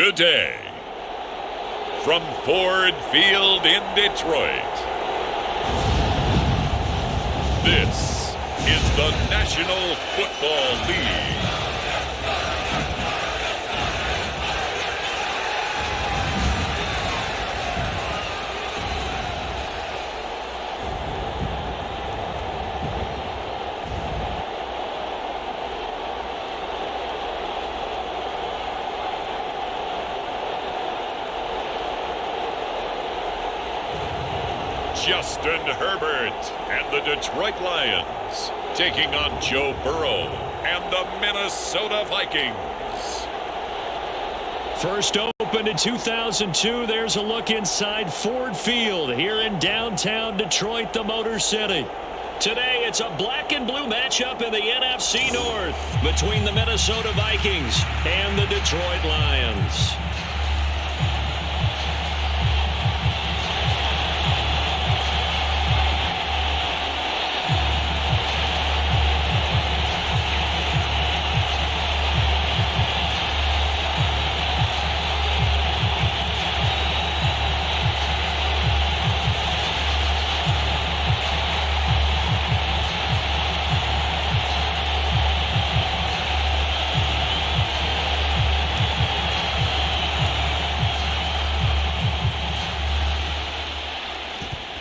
Today, from Ford Field in Detroit, this is the National Football League. Justin Herbert and the Detroit Lions taking on Joe Burrow and the Minnesota Vikings. First opened in 2002. There's a look inside Ford Field here in downtown Detroit, the Motor City. Today, it's a black and blue matchup in the NFC North between the Minnesota Vikings and the Detroit Lions.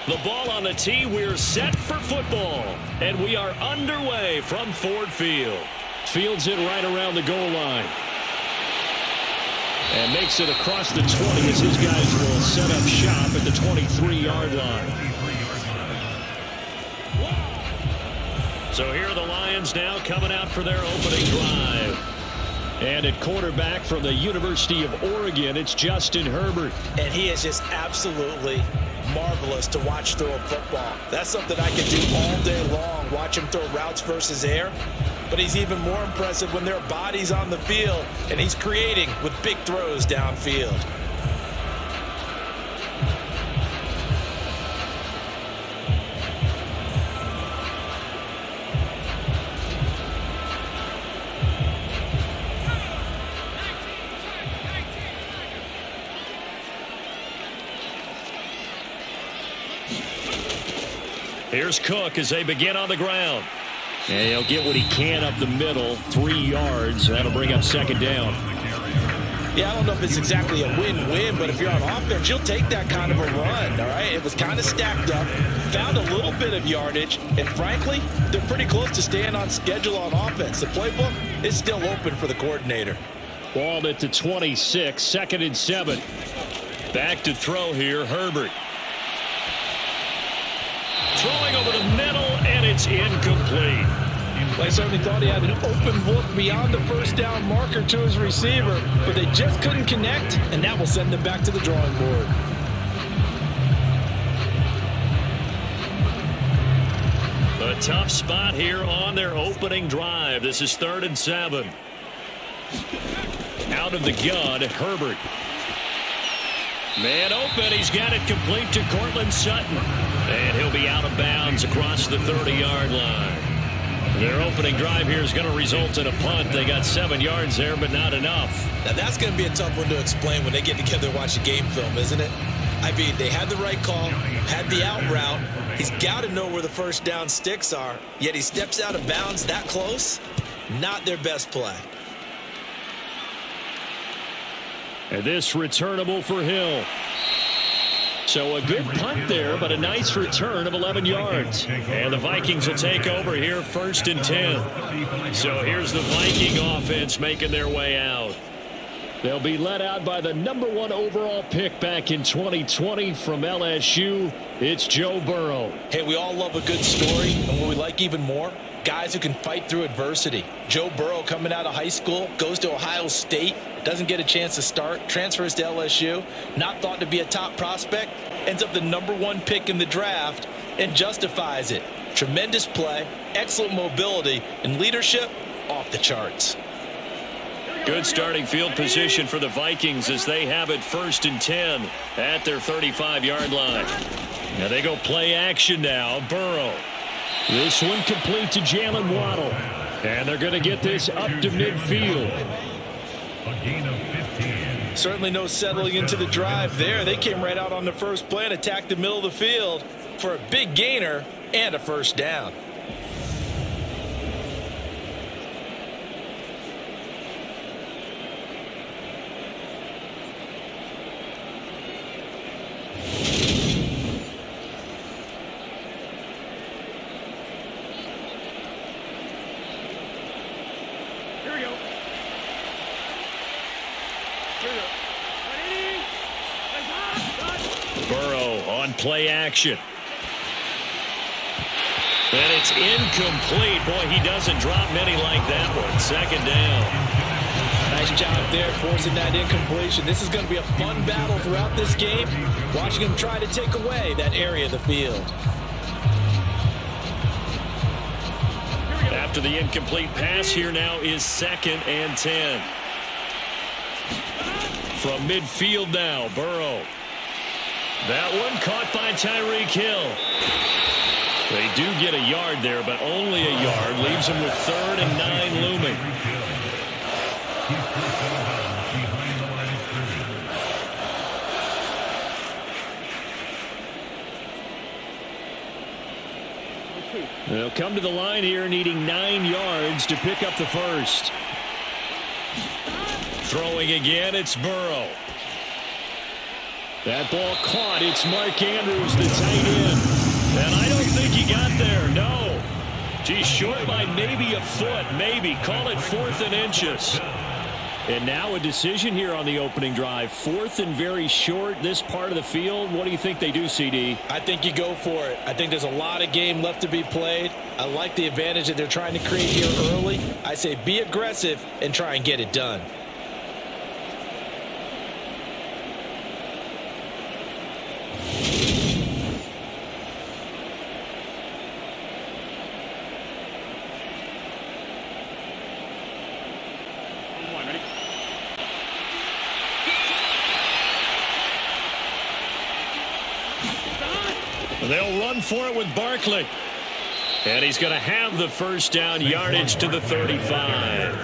The ball on the tee, we're set for football. And we are underway from Ford Field. Fields it right around the goal line. And makes it across the 20 as his guys will set up shop at the 23-yard line. So here are the Lions now coming out for their opening drive. And at quarterback from the University of Oregon, it's Justin Herbert. And he is just absolutely marvelous to watch throw a football. That's something I can do all day long, watch him throw routes versus air. But he's even more impressive when there are bodies on the field, and he's creating with big throws downfield. Here's Cook as they begin on the ground. And he'll get what he can up the middle, 3 yards. That'll bring up second down. Yeah, I don't know if it's exactly a win-win, but if you're on offense, you'll take that kind of a run, all right? It was kind of stacked up, found a little bit of yardage, and frankly, they're pretty close to staying on schedule on offense. The playbook is still open for the coordinator. Ball at the 26, 2nd and 7. Back to throw here, Herbert. Throwing over the middle, and it's incomplete. I certainly thought he had an open look beyond the first down marker to his receiver, but they just couldn't connect, and that will send them back to the drawing board. A tough spot here on their opening drive. This is 3rd and 7. Out of the gun, Herbert. Man open, he's got it complete to Cortland Sutton. And he'll be out of bounds across the 30-yard line. Their opening drive here is going to result in a punt. They got 7 yards there, but not enough. Now that's going to be a tough one to explain when they get together and watch a game film, isn't it? I mean, they had the right call, had the out route. He's got to know where the first down sticks are, yet he steps out of bounds that close. Not their best play. And this returnable for Hill. So a good punt there, but a nice return of 11 yards. And the Vikings will take over here 1st and 10. So here's the Viking offense making their way out. They'll be led out by the #1 overall pick back in 2020 from LSU. It's Joe Burrow. Hey, we all love a good story, and what we like even more, guys who can fight through adversity. Joe Burrow coming out of high school, goes to Ohio State, doesn't get a chance to start, transfers to LSU, not thought to be a top prospect, ends up the #1 pick in the draft, and justifies it. Tremendous play, excellent mobility, and leadership off the charts. Good starting field position for the Vikings as they have it 1st and 10 at their 35-yard line. Now they go play action now. Burrow. This one complete to Jalen Waddle. And they're going to get this up to midfield. Certainly no settling into the drive there. They came right out on the first play and attacked the middle of the field for a big gainer and a first down. Burrow on play action. And it's incomplete. Boy, he doesn't drop many like that one. Second down. Nice job there forcing that incompletion. This is going to be a fun battle throughout this game. Watching him try to take away that area of the field. After the incomplete pass, here now is 2nd and 10. From midfield now, Burrow. That one caught by Tyreek Hill. They do get a yard there, but only a yard. Leaves them with 3rd and 9 looming. They'll come to the line here needing 9 yards to pick up the first. Throwing again, it's Burrow. That ball caught. It's Mark Andrews, the tight end. And I don't think he got there, no. He's short by maybe a foot, maybe. Call it 4th and inches. And now a decision here on the opening drive. 4th and very short, this part of the field. What do you think they do, CD? I think you go for it. I think there's a lot of game left to be played. I like the advantage that they're trying to create here early. I say be aggressive and try and get it done. They'll run for it with Barkley. And he's going to have the first down, yardage to the 35.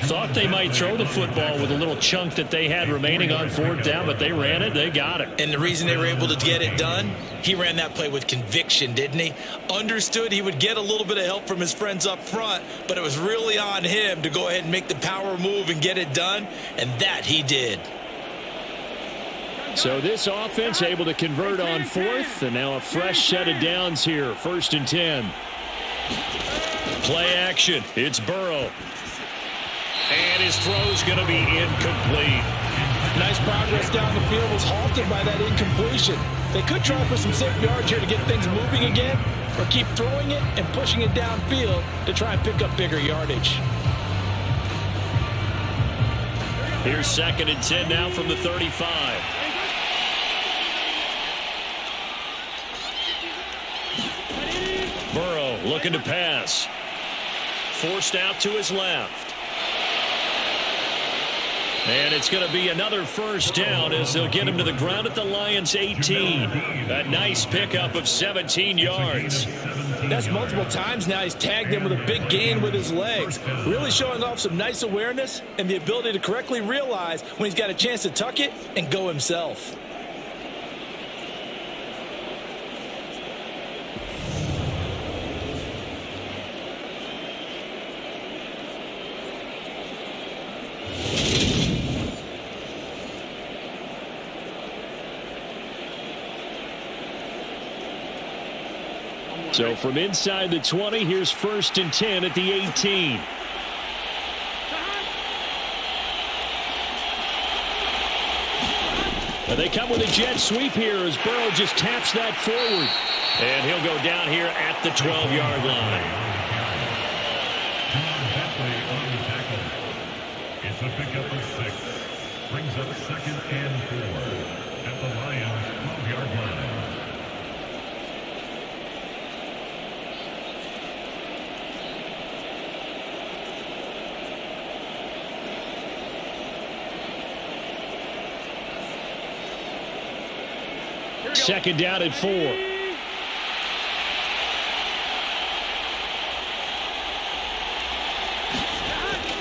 Thought they might throw the football with a little chunk that they had remaining on 4th down, but they ran it. They got it. And the reason they were able to get it done, he ran that play with conviction, didn't he? Understood he would get a little bit of help from his friends up front, but it was really on him to go ahead and make the power move and get it done, and that he did. So this offense able to convert on 4th, and now a fresh set of downs here. 1st and 10. Play action. It's Burrow. And his throw's going to be incomplete. Nice progress down the field was halted by that incompletion. They could try for some safe yards here to get things moving again, or keep throwing it and pushing it downfield to try and pick up bigger yardage. Here's 2nd and 10 now from the 35. Burrow looking to pass. Forced out to his left. And it's going to be another first down as they'll get him to the ground at the Lions' 18. A nice pickup of 17 yards. That's multiple times now he's tagged him with a big gain with his legs. Really showing off some nice awareness and the ability to correctly realize when he's got a chance to tuck it and go himself. So from inside the 20, here's 1st and 10 at the 18. And they come with a jet sweep here as Burrow just taps that forward. And he'll go down here at the 12-yard line. It's a pickup of 6. Brings up 2nd and 4 at the Lions' 12-yard line. Second down at 4.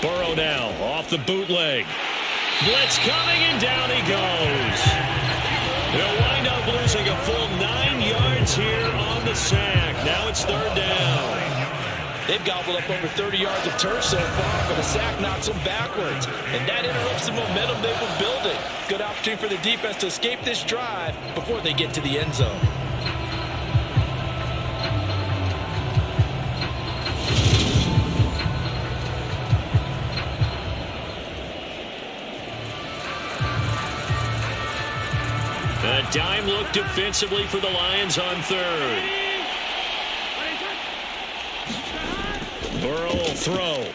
Burrow now off the bootleg. Blitz coming, and down he goes. They'll wind up losing a full 9 yards here on the sack. Now it's third down. They've gobbled up over 30 yards of turf so far, but a sack knocks them backwards. And that interrupts the momentum they were building. Good opportunity for the defense to escape this drive before they get to the end zone. A dime look defensively for the Lions on third. Burrow will throw.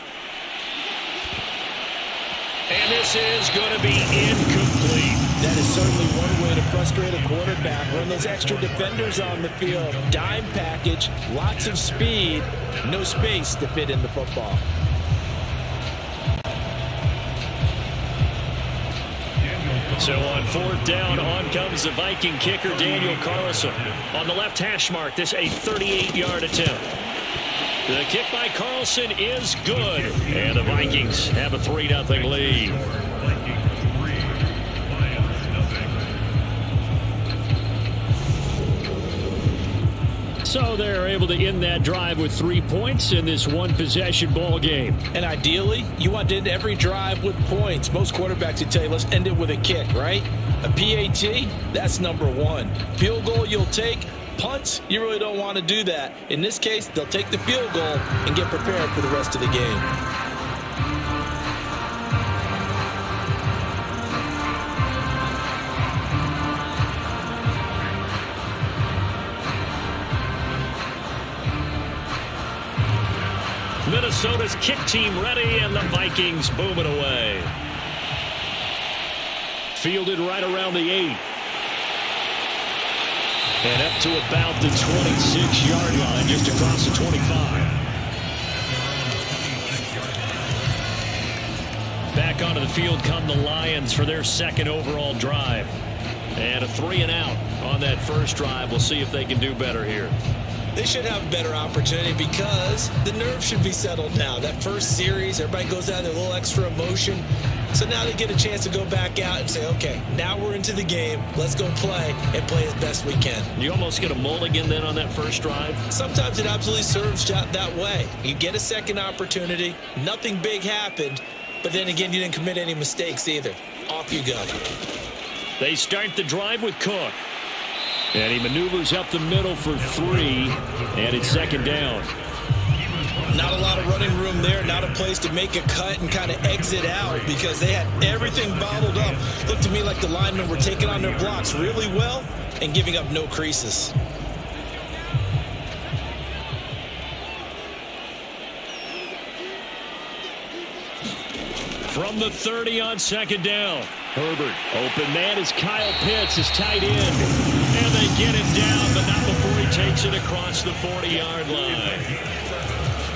And this is going to be incomplete. That is certainly one way to frustrate a quarterback. Run those extra defenders on the field. Dime package, lots of speed, no space to fit in the football. So on fourth down, on comes the Viking kicker, Daniel Carlson. On the left hash mark, this a 38-yard attempt. The kick by Carlson is good. And the Vikings have a 3-0 lead. So they're able to end that drive with 3 points in this one-possession ball game. And ideally, you want to end every drive with points. Most quarterbacks would tell you, let's end it with a kick, right? A PAT, that's number one. Field goal you'll take. Punts, you really don't want to do that. In this case, they'll take the field goal and get prepared for the rest of the game. Minnesota's kick team ready, and the Vikings boom it away. Fielded right around the 8. And up to about the 26-yard line, just across the 25. Back onto the field come the Lions for their second overall drive. And a 3-and-out on that first drive. We'll see if they can do better here. They should have a better opportunity because the nerves should be settled now. That first series, everybody goes out there a little extra emotion. So now they get a chance to go back out and say, okay, now we're into the game. Let's go play and play as best we can. You almost get a mulligan then on that first drive? Sometimes it absolutely serves that way. You get a second opportunity. Nothing big happened. But then again, you didn't commit any mistakes either. Off you go. They start the drive with Cook. And he maneuvers up the middle for 3. And it's second down. Not a lot of running room there. Not a place to make a cut and kind of exit out because they had everything bottled up. Looked to me like the linemen were taking on their blocks really well and giving up no creases. From the 30 on second down. Herbert, open man is Kyle Pitts, his tight end. And they get it down, but not before he takes it across the 40-yard line.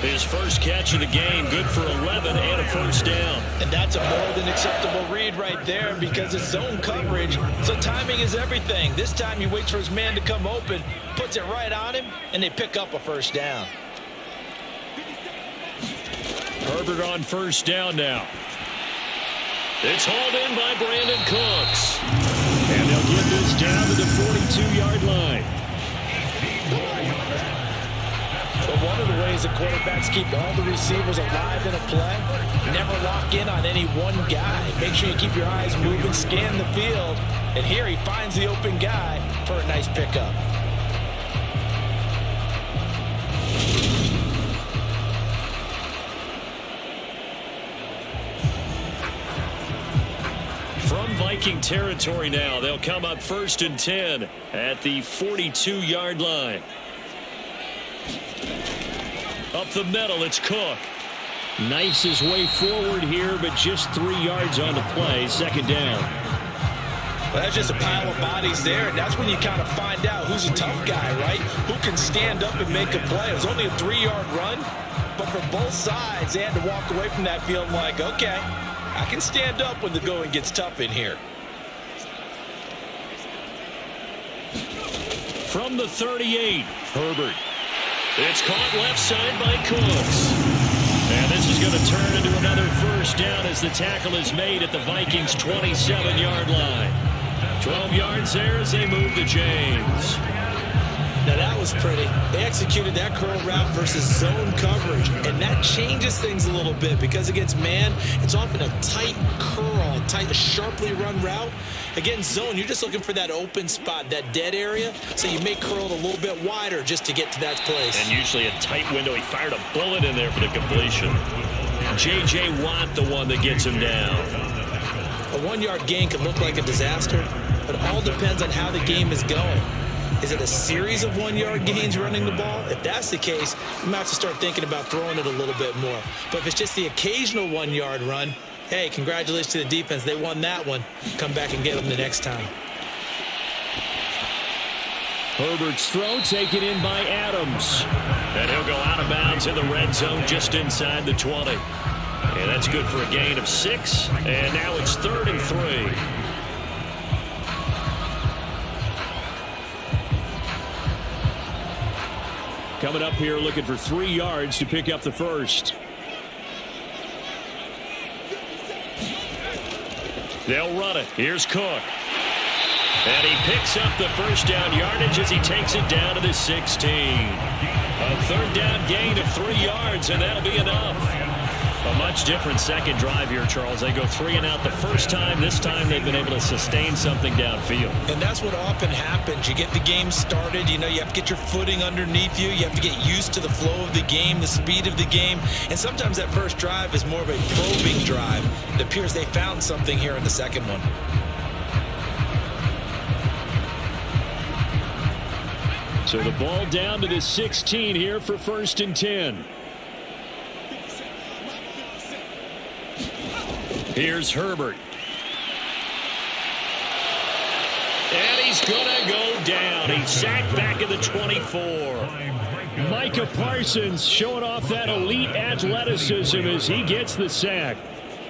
His first catch of the game, good for 11 and a first down. And that's a more than acceptable read right there because it's zone coverage, so timing is everything. This time he waits for his man to come open, puts it right on him, and they pick up a first down. Herbert on first down now. It's hauled in by Brandon Cooks. And they'll get this down to the 42-yard line. But one of the ways that quarterbacks keep all the receivers alive in a play, never lock in on any one guy. Make sure you keep your eyes moving, scan the field. And here he finds the open guy for a nice pickup. From Viking territory now, they'll come up 1st and 10 at the 42-yard line. Up the middle, it's Cook. Knifes his way forward here, but just 3 yards on the play. Second down. Well, that's just a pile of bodies there, and that's when you kind of find out who's a tough guy, right? Who can stand up and make a play. It was only a 3-yard run, but for both sides, they had to walk away from that field like, okay, I can stand up when the going gets tough in here. From the 38, Herbert. It's caught left side by Cooks. And this is going to going to turn into another first down as the tackle is made at the Vikings' 27-yard line. 12 yards there as they move the chains. Now that was pretty. They executed that curl route versus zone coverage, and that changes things a little bit because against man, it's often a tight curl, a sharply run route. Against zone, you're just looking for that open spot, that dead area, so you may curl it a little bit wider just to get to that place. And usually a tight window. He fired a bullet in there for the completion. J.J. Watt, the one that gets him down. A 1-yard gain can look like a disaster, but it all depends on how the game is going. Is it a series of 1-yard gains running the ball? If that's the case, you might have to start thinking about throwing it a little bit more. But if it's just the occasional 1-yard run, hey, congratulations to the defense. They won that one. Come back and get them the next time. Herbert's throw taken in by Adams. And he'll go out of bounds in the red zone just inside the 20. And that's good for a gain of 6. And now it's 3rd and 3. Coming up here looking for 3 yards to pick up the first. They'll run it. Here's Cook. And he picks up the first down yardage as he takes it down to the 16. A 3rd down gain of 3 yards, and that'll be enough. A much different second drive here, Charles. They go 3 and out the first time. This time they've been able to sustain something downfield. And that's what often happens. You get the game started. You know, you have to get your footing underneath you. You have to get used to the flow of the game, the speed of the game. And sometimes that first drive is more of a probing drive. It appears they found something here in the second one. So the ball down to the 16 here for 1st and 10. Here's Herbert. And he's going to go down. He's sacked back at the 24. Micah Parsons showing off that elite athleticism as he gets the sack.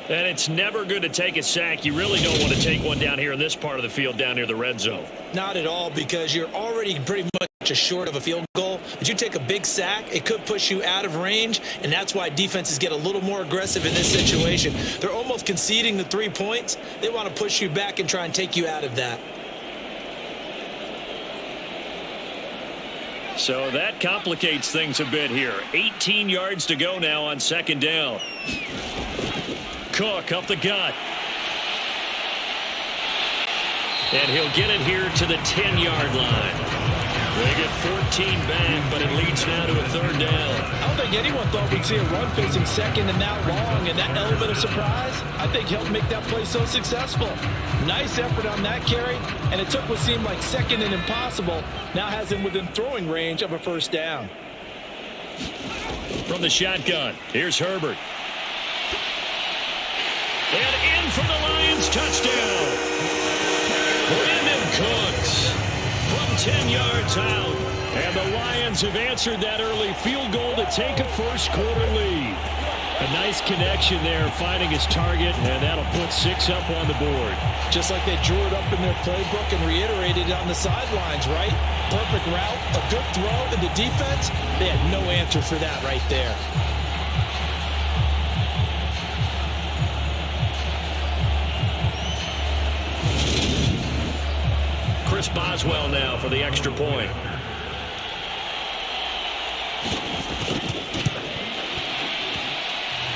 And it's never good to take a sack. You really don't want to take one down here in this part of the field down near the red zone. Not at all, because you're already pretty much short of a field goal. But you take a big sack, it could push you out of range, and that's why defenses get a little more aggressive in this situation. They're almost conceding the 3 points. They want to push you back and try and take you out of that. So that complicates things a bit here. 18 yards to go now on 2nd down. Cook up the gut. And he'll get it here to the 10-yard line. They get 14 back, but it leads now to a 3rd down. I don't think anyone thought we'd see a run facing 2nd and that long, and that element of surprise, I think, helped make that play so successful. Nice effort on that carry, and it took what seemed like 2nd and impossible, now has him within throwing range of a 1st down. From the shotgun, here's Herbert. And in for the Lions, touchdown. Brandon Cooks from 10 yards out. And the Lions have answered that early field goal to take a first-quarter lead. A nice connection there, finding his target, and that'll put 6 up on the board. Just like they drew it up in their playbook and reiterated it on the sidelines, right? Perfect route, a good throw, and the defense, they had no answer for that right there. Chris Boswell now for the extra point.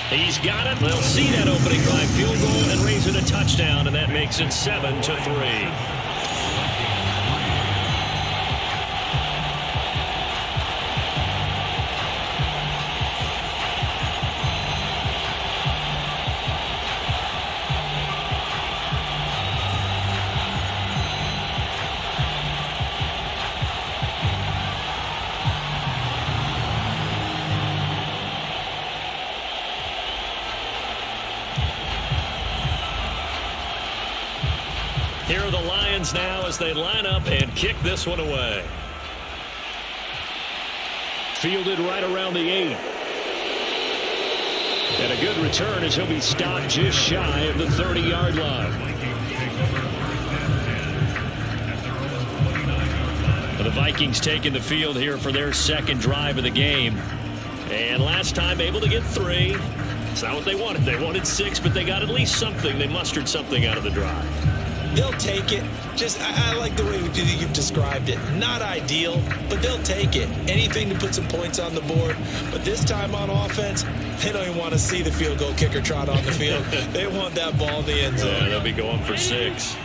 He's got it. They'll see that opening drive field goal and raise it a touchdown, and that makes it 7-3. Here are the Lions now as they line up and kick this one away. Fielded right around the 8. And a good return as he'll be stopped just shy of the 30-yard line. The Vikings taking the field here for their second drive of the game. And last time able to get 3. It's not what they wanted. They wanted 6, but they got at least something. They mustered something out of the drive. They'll take it. I like the way you've described it. Not ideal, but they'll take it. Anything to put some points on the board. But this time on offense, they don't even want to see the field goal kicker trot on the field. They want that ball in the end zone. Yeah, they'll be going for 6.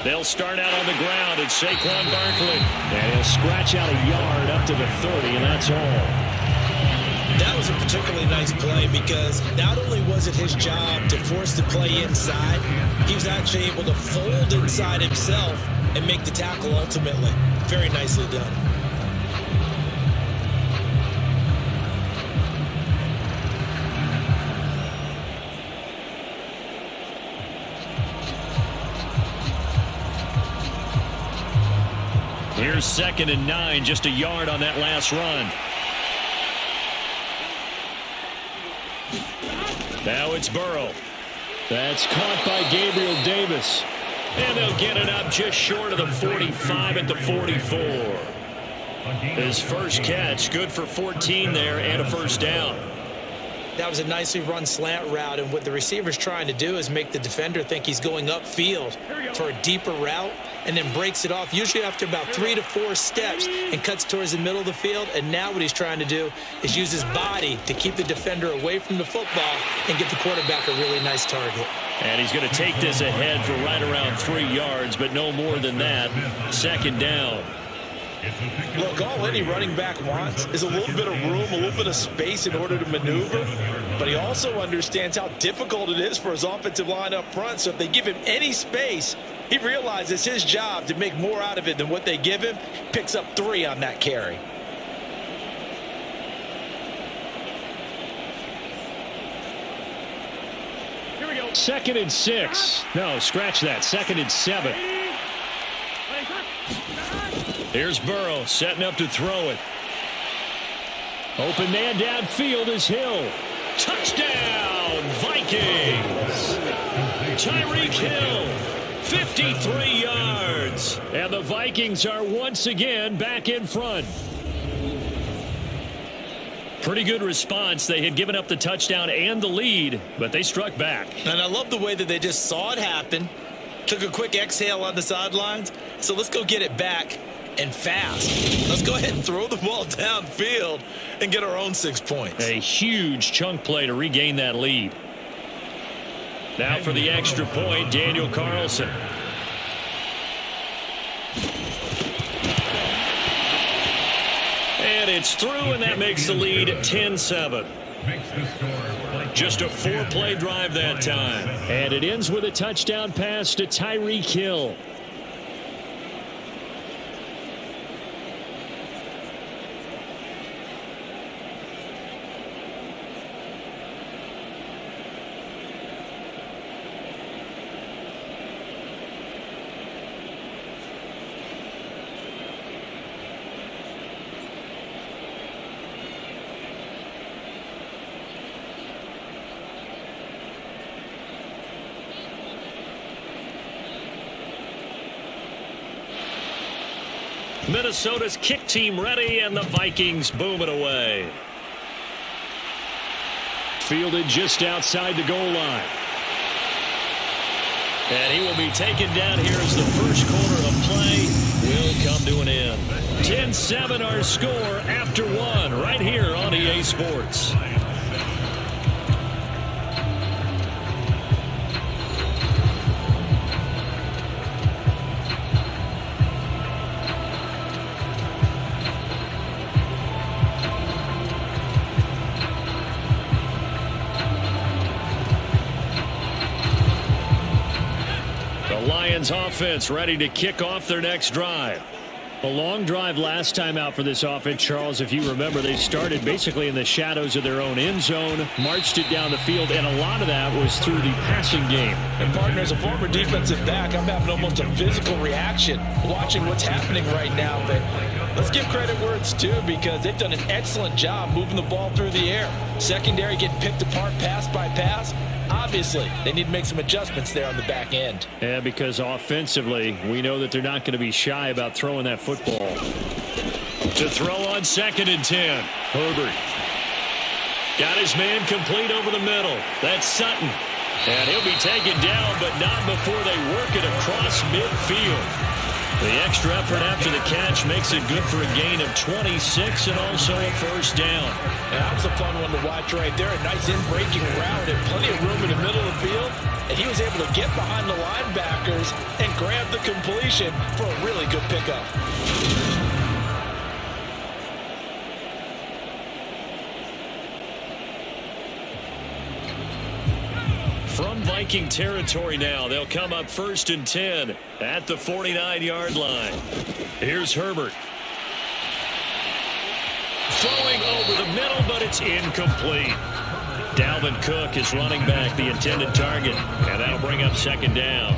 They'll start out on the ground. It's Saquon Barkley. And he'll scratch out a yard up to the 30, and that's all. That was a particularly nice play because not only was it his job to force the play inside, he was actually able to fold inside himself and make the tackle ultimately. Very nicely done. Here's 2nd and 9, just a yard on that last run. Now it's Burrow. That's caught by Gabriel Davis. And they'll get it up just short of the 45 at the 44. His first catch, good for 14 there and a first down. That was a nicely run slant route, and what the receiver's trying to do is make the defender think he's going upfield for a deeper route and then breaks it off, usually after about 3 to 4 steps, and cuts towards the middle of the field. And now what he's trying to do is use his body to keep the defender away from the football and get the quarterback a really nice target. And he's going to take this ahead for right around 3 yards, but no more than that. 2nd down. Look, all any running back wants is a little bit of room, a little bit of space in order to maneuver, but he also understands how difficult it is for his offensive line up front. So if they give him any space, he realizes it's his job to make more out of it than what they give him. Picks up 3 on that carry. Here we go. 2nd and 6. No, scratch that. 2nd and 7. Here's Burrow setting up to throw it. Open man downfield is Hill. Touchdown, Vikings. Tyreek Hill, 53 yards. And the Vikings are once again back in front. Pretty good response. They had given up the touchdown and the lead, but they struck back. And I love the way that they just saw it happen, took a quick exhale on the sidelines. So let's go get it back. And fast. Let's go ahead and throw the ball downfield and get our own 6 points. A huge chunk play to regain that lead. Now for the extra point, Daniel Carlson. And it's through, and that makes the lead 10-7. Just a 4-play drive that time. And it ends with a touchdown pass to Tyreek Hill. Minnesota's kick team ready, and the Vikings boom it away. Fielded just outside the goal line. And he will be taken down here as the first quarter of play will come to an end. 10-7 our score after 1 right here on EA Sports. Lions offense ready to kick off their next drive. A long drive last time out for this offense, Charles. If you remember, they started basically in the shadows of their own end zone, marched it down the field, and a lot of that was through the passing game. And partner, as a former defensive back, I'm having almost a physical reaction watching what's happening right now. But let's give credit where it's due, because they've done an excellent job moving the ball through the air. Secondary getting picked apart pass by pass. Obviously, they need to make some adjustments there on the back end. Yeah, because offensively, we know that they're not going to be shy about throwing that football. To throw on 2nd and 10. Herbert. Got his man complete over the middle. That's Sutton. And he'll be taken down, but not before they work it across midfield. The extra effort after the catch makes it good for a gain of 26 and also a first down. And that was a fun one to watch right there. A nice in-breaking route and plenty of room in the middle of the field. And he was able to get behind the linebackers and grab the completion for a really good pickup. From Viking territory now, they'll come up 1st and 10 at the 49-yard line. Here's Herbert. Throwing over the middle, but it's incomplete. Dalvin Cook is running back, the intended target, and that'll bring up 2nd down.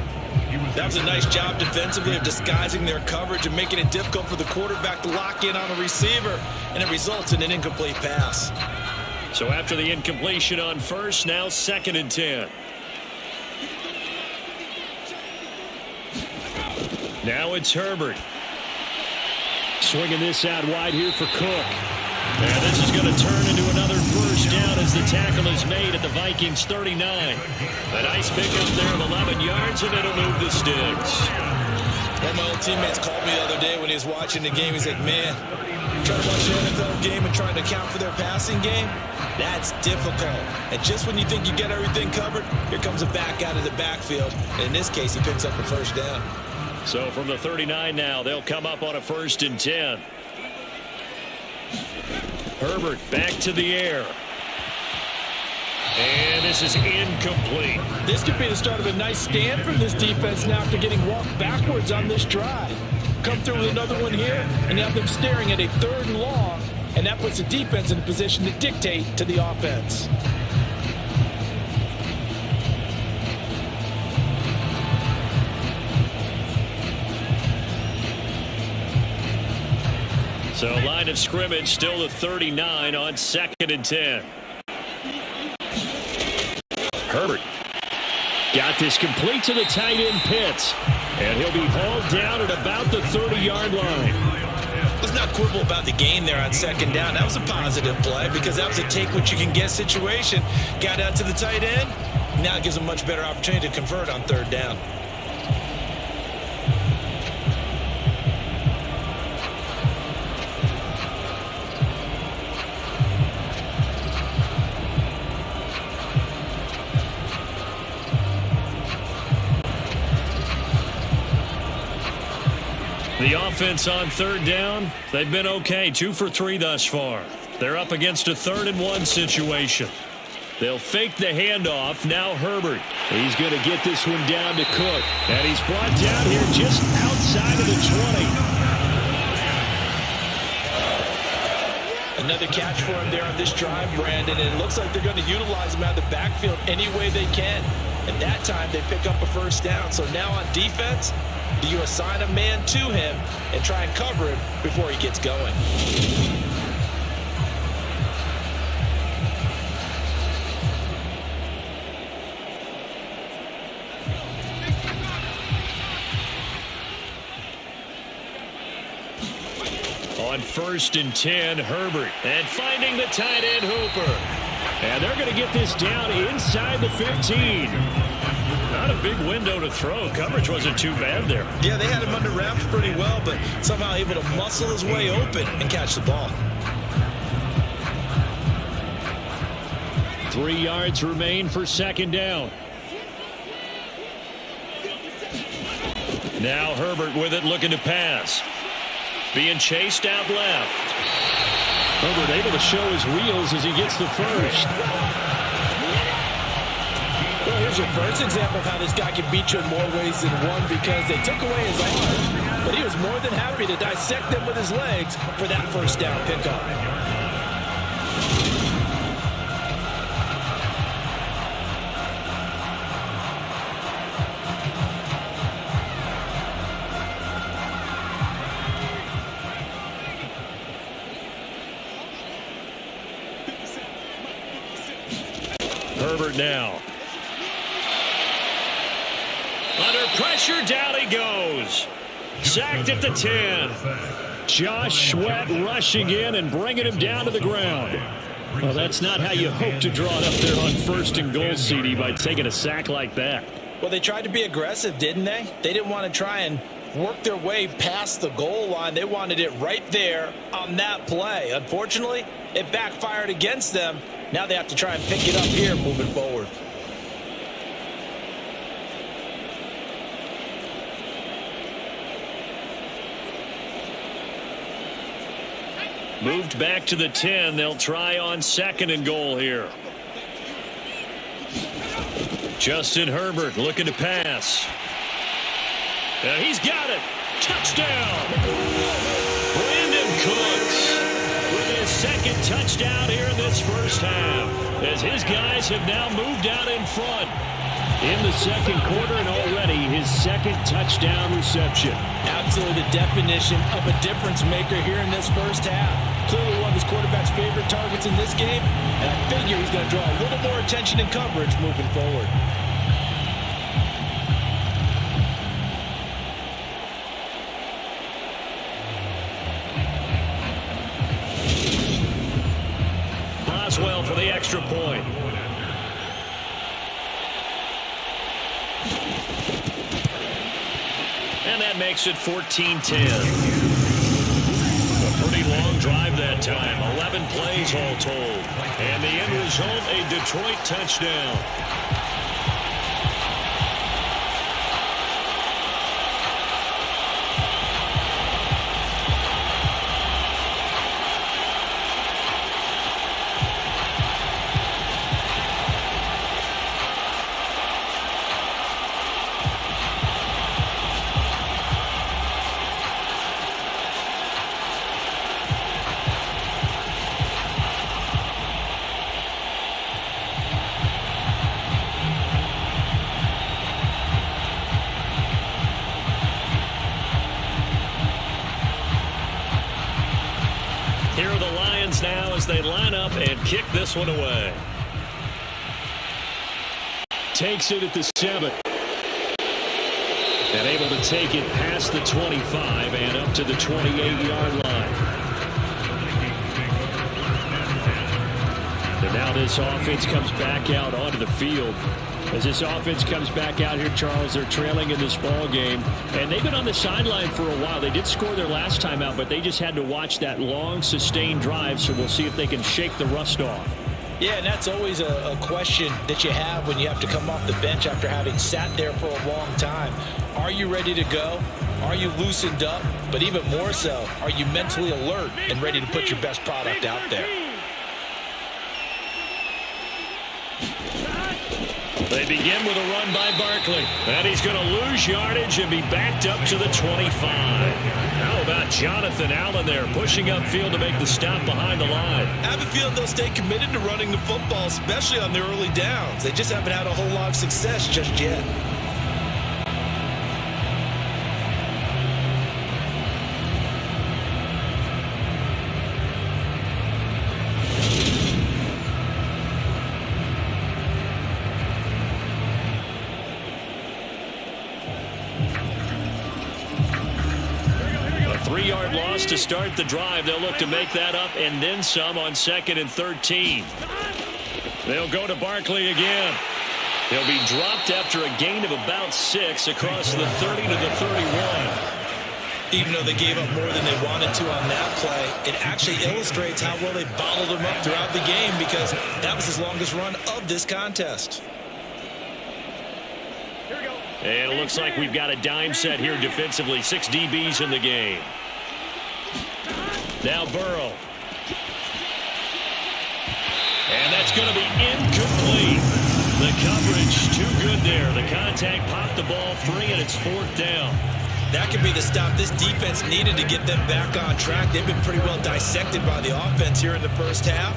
That was a nice job defensively of disguising their coverage and making it difficult for the quarterback to lock in on the receiver, and it results in an incomplete pass. So after the incompletion on 1st, now 2nd and 10. Now it's Herbert. Swinging this out wide here for Cook. And this is going to turn into another first down as the tackle is made at the Vikings 39. A nice pickup there of 11 yards, and it'll move the sticks. One of my old teammates called me the other day when he was watching the game. He's like, man, trying to watch an NFL game and trying to account for their passing game, that's difficult. And just when you think you get everything covered, here comes a back out of the backfield. And in this case, he picks up the first down. So from the 39 now, they'll come up on a 1st and 10. Herbert back to the air. And this is incomplete. This could be the start of a nice stand from this defense now after getting walked backwards on this drive. Come through with another one here, and have them staring at a 3rd and long, and that puts the defense in a position to dictate to the offense. So line of scrimmage still the 39 on 2nd and 10. Herbert got this complete to the tight end Pitts. And he'll be hauled down at about the 30-yard line. Let's not quibble about the gain there on 2nd down. That was a positive play because that was a take-what-you-can-get situation. Got out to the tight end. Now it gives them a much better opportunity to convert on 3rd down. The offense on 3rd down, they've been okay, 2 for 3 thus far. They're up against a 3rd and 1 situation. They'll fake the handoff. Now Herbert. He's going to get this one down to Cook. And he's brought down here just outside of the 20. Another catch for him there on this drive, Brandon, and it looks like they're going to utilize him out of the backfield any way they can. And that time they pick up a first down. So now on defense, do you assign a man to him and try and cover him before he gets going? On 1st and 10, Herbert. And finding the tight end Hooper. And they're going to get this down inside the 15. Not a big window to throw. Coverage wasn't too bad there. Yeah, they had him under wraps pretty well, but somehow able to muscle his way open and catch the ball. 3 yards remain for 2nd down. Now Herbert with it, looking to pass. Being chased out left. Herbert able to show his wheels as he gets the first. Well, here's your first example of how this guy can beat you in more ways than one because they took away his arm, but he was more than happy to dissect them with his legs for that first down pickup. Herbert now. Under pressure, down he goes. Sacked at the 10. Josh Sweat rushing in and bringing him down to the ground. Well, that's not how you hope to draw it up there on 1st and goal, CD, by taking a sack like that. Well, they tried to be aggressive, didn't they? They didn't want to try and work their way past the goal line. They wanted it right there on that play. Unfortunately, it backfired against them. Now they have to try and pick it up here moving forward. Moved back to the 10. They'll try on 2nd and goal here. Justin Herbert looking to pass. And he's got it. Touchdown. Brandon Cooks with his 2nd touchdown here in this first half, as his guys have now moved out in front in the 2nd quarter, and already his 2nd touchdown reception. Absolutely the definition of a difference maker here in this first half. Clearly one of his quarterback's favorite targets in this game, and I figure he's going to draw a little more attention and coverage moving forward. Boswell for the extra point. And that makes it 14-10. A pretty long drive that time. 11 plays all told. And the end result, a Detroit touchdown. Here are the Lions now as they line up and kick this one away. Takes it at the 7. And able to take it past the 25 and up to the 28-yard line. And now this offense comes back out onto the field. As this offense comes back out here, Charles, they're trailing in this ball game. And they've been on the sideline for a while. They did score their last time out, but they just had to watch that long, sustained drive. So we'll see if they can shake the rust off. Yeah, and that's always a question that you have when you have to come off the bench after having sat there for a long time. Are you ready to go? Are you loosened up? But even more so, are you mentally alert and ready to put your best product out there? They begin with a run by Barkley. And he's going to lose yardage and be backed up to the 25. How about Jonathan Allen there, pushing upfield to make the stop behind the line? I have a feeling they'll stay committed to running the football, especially on their early downs. They just haven't had a whole lot of success just yet. Loss to start the drive. They'll look to make that up and then some on 2nd and 13. They'll go to Barkley again. He'll be dropped after a gain of about 6 across the 30 to the 31. Even though they gave up more than they wanted to on that play, it actually illustrates how well they bottled him up throughout the game, because that was his longest run of this contest. And it looks like we've got a dime set here defensively. 6 DBs in the game. Now Burrow. And that's going to be incomplete. The coverage too good there. The contact popped the ball free, and it's 4th down. That could be the stop this defense needed to get them back on track. They've been pretty well dissected by the offense here in the first half.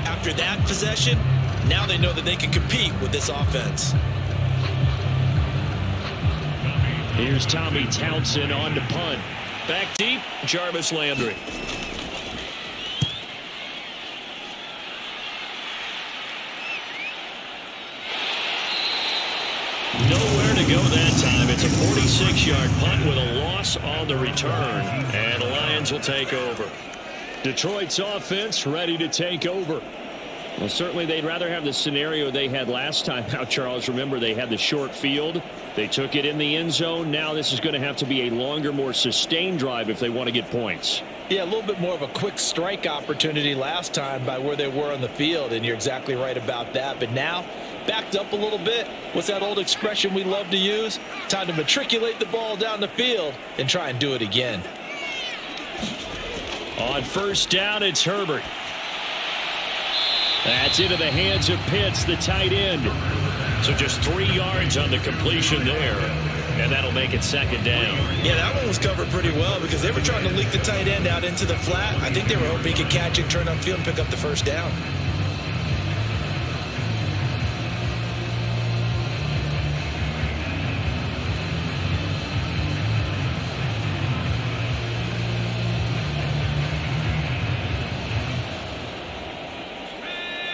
After that possession, now they know that they can compete with this offense. Here's Tommy Townsend on to punt. Back deep, Jarvis Landry. Nowhere to to go that time. It's a 46-yard punt with a loss on the return. And the Lions will take over. Detroit's offense ready to take over. Well, certainly they'd rather have the scenario they had last time out, Charles. Remember, they had the short field. They took it in the end zone. Now this is going to have to be a longer, more sustained drive if they want to get points. Yeah, a little bit more of a quick strike opportunity last time by where they were on the field, and you're exactly right about that. But now, backed up a little bit. What's that old expression we love to use? Time to matriculate the ball down the field and try and do it again. On first down, it's Herbert. That's into the hands of Pitts, the tight end. So just 3 yards on the completion there. And that'll make it second down. Yeah, that one was covered pretty well because they were trying to leak the tight end out into the flat. I think they were hoping he could catch it, turn upfield, and pick up the first down.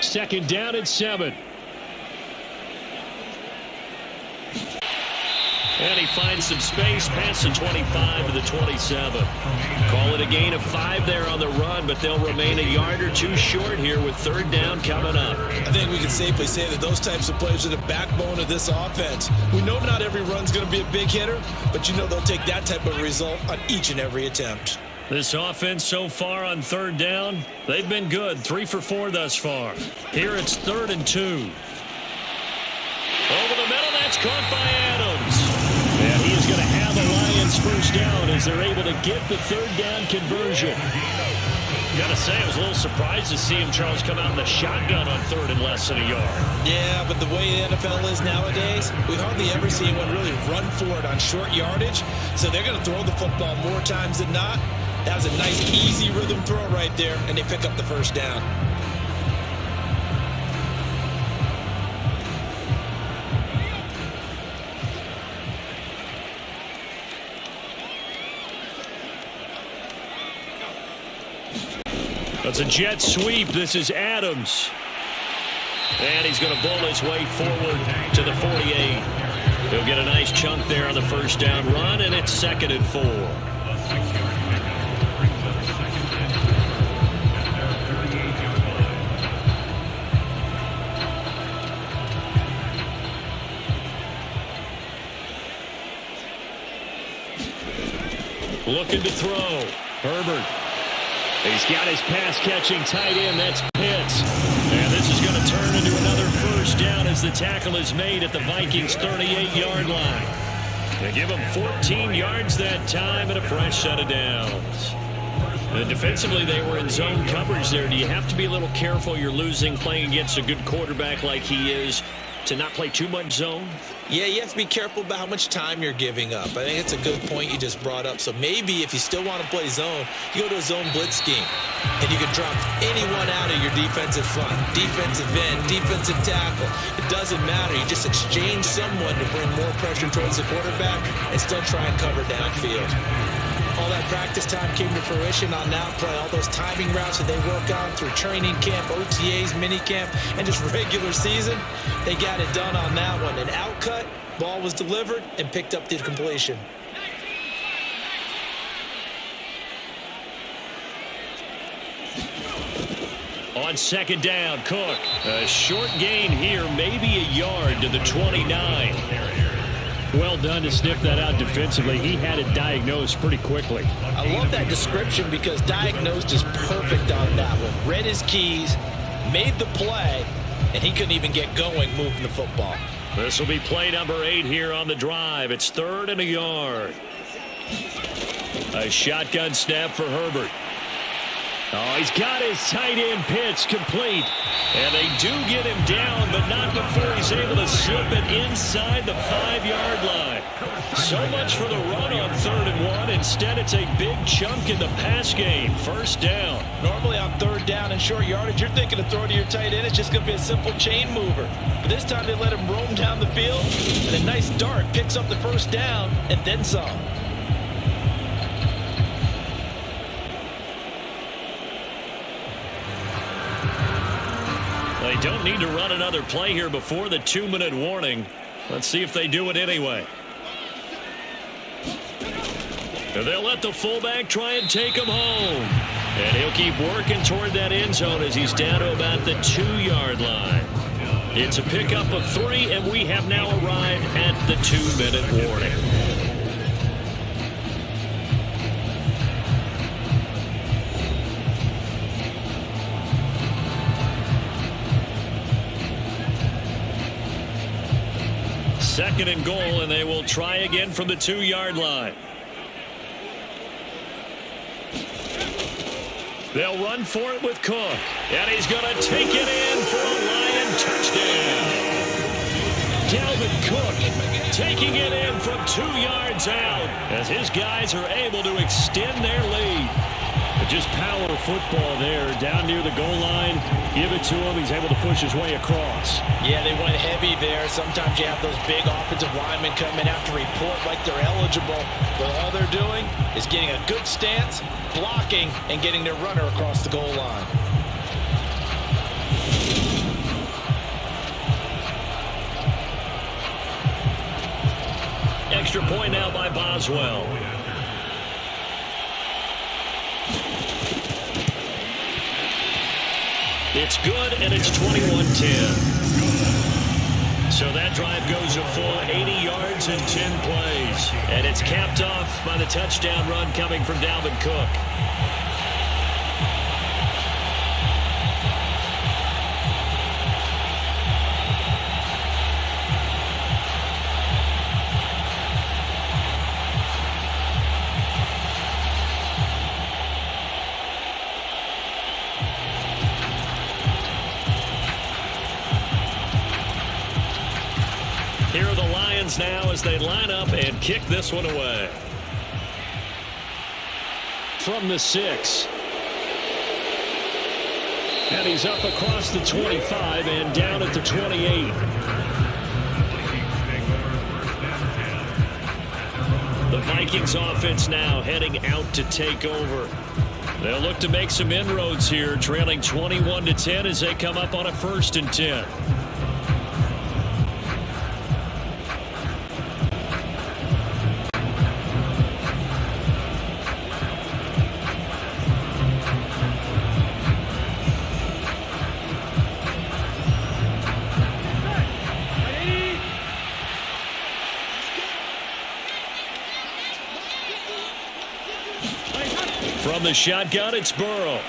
Second down at 7. And he finds some space past the 25 to the 27. Call it a gain of 5 there on the run, but they'll remain a yard or 2 short here with third down coming up. I think we can safely say that those types of plays are the backbone of this offense. We know not every run's going to be a big hitter, but you know they'll take that type of result on each and every attempt. This offense so far on third down, they've been good. 3 for 4 thus far. Here it's 3rd and 2. Over the middle, that's caught by Adams. And he is going to have the Lions first down as they're able to get the third down conversion. Got to say, I was a little surprised to see him, Charles, come out in the shotgun on 3rd and less than a yard. Yeah, but the way the NFL is nowadays, we hardly ever see anyone really run for it on short yardage. So they're going to throw the football more times than not. That was a nice, easy rhythm throw right there, and they pick up the first down. That's a jet sweep. This is Adams. And he's going to bull his way forward to the 48. He'll get a nice chunk there on the first down run, and it's 2nd and 4. Looking to throw. Herbert. He's got his pass-catching tight end. That's Pitts. And this is going to turn into another first down as the tackle is made at the Vikings' 38-yard line. They give him 14 yards that time and a fresh set of downs. And defensively, they were in zone coverage there. Do you have to be a little careful you're losing playing against a good quarterback like he is to not play too much zone? Yeah, you have to be careful about how much time you're giving up. I think it's a good point you just brought up. So maybe if you still want to play zone, you go to a zone blitz scheme. And you can drop anyone out of your defensive front, defensive end, defensive tackle. It doesn't matter. You just exchange someone to bring more pressure towards the quarterback and still try and cover downfield. All that practice time came to fruition on that play. All those timing routes that they work on through training camp, OTAs, minicamp, and just regular season, they got it done on that one. An outcut, ball was delivered, and picked up the completion. On second down, Cook. A short gain here, maybe a yard to the 29. Well done to sniff that out defensively. He had it diagnosed pretty quickly. I love that description because diagnosed is perfect on that one. Read his keys, made the play, and he couldn't even get going moving the football. This will be play number 8 here on the drive. It's 3rd and a yard. A shotgun snap for Herbert. Oh, he's got his tight end Pitts complete. And they do get him down, but not before he's able to slip it inside the 5-yard line. So much for the run on 3rd and 1. Instead, it's a big chunk in the pass game. First down. Normally on 3rd down and short yardage, you're thinking to throw to your tight end. It's just going to be a simple chain mover. But this time they let him roam down the field. And a nice dart picks up the first down and then some. They don't need to run another play here before the 2-minute warning. Let's see if they do it anyway. And they'll let the fullback try and take him home. And he'll keep working toward that end zone as he's down to about the 2-yard line. It's a pickup of 3, and we have now arrived at the 2-minute warning. Second and goal, and they will try again from the 2-yard line. They'll run for it with Cook. And he's going to take it in for a Lion touchdown. Dalvin Cook taking it in from 2 yards out as his guys are able to extend their lead. But just power football there down near the goal line. Give it to him. He's able to push his way across. Yeah, they went heavy there. Sometimes you have those big offensive linemen come in after report like they're eligible. But all they're doing is getting a good stance, blocking, and getting their runner across the goal line. Extra point now by Boswell. It's good, and it's 21-10. So that drive goes a full 80 yards in 10 plays. And it's capped off by the touchdown run coming from Dalvin Cook. Here are the Lions now as they line up and kick this one away. From the 6. And he's up across the 25 and down at the 28. The Vikings offense now heading out to take over. They'll look to make some inroads here, trailing 21-10 as they come up on a 1st and 10. From the shotgun, it's Burrow.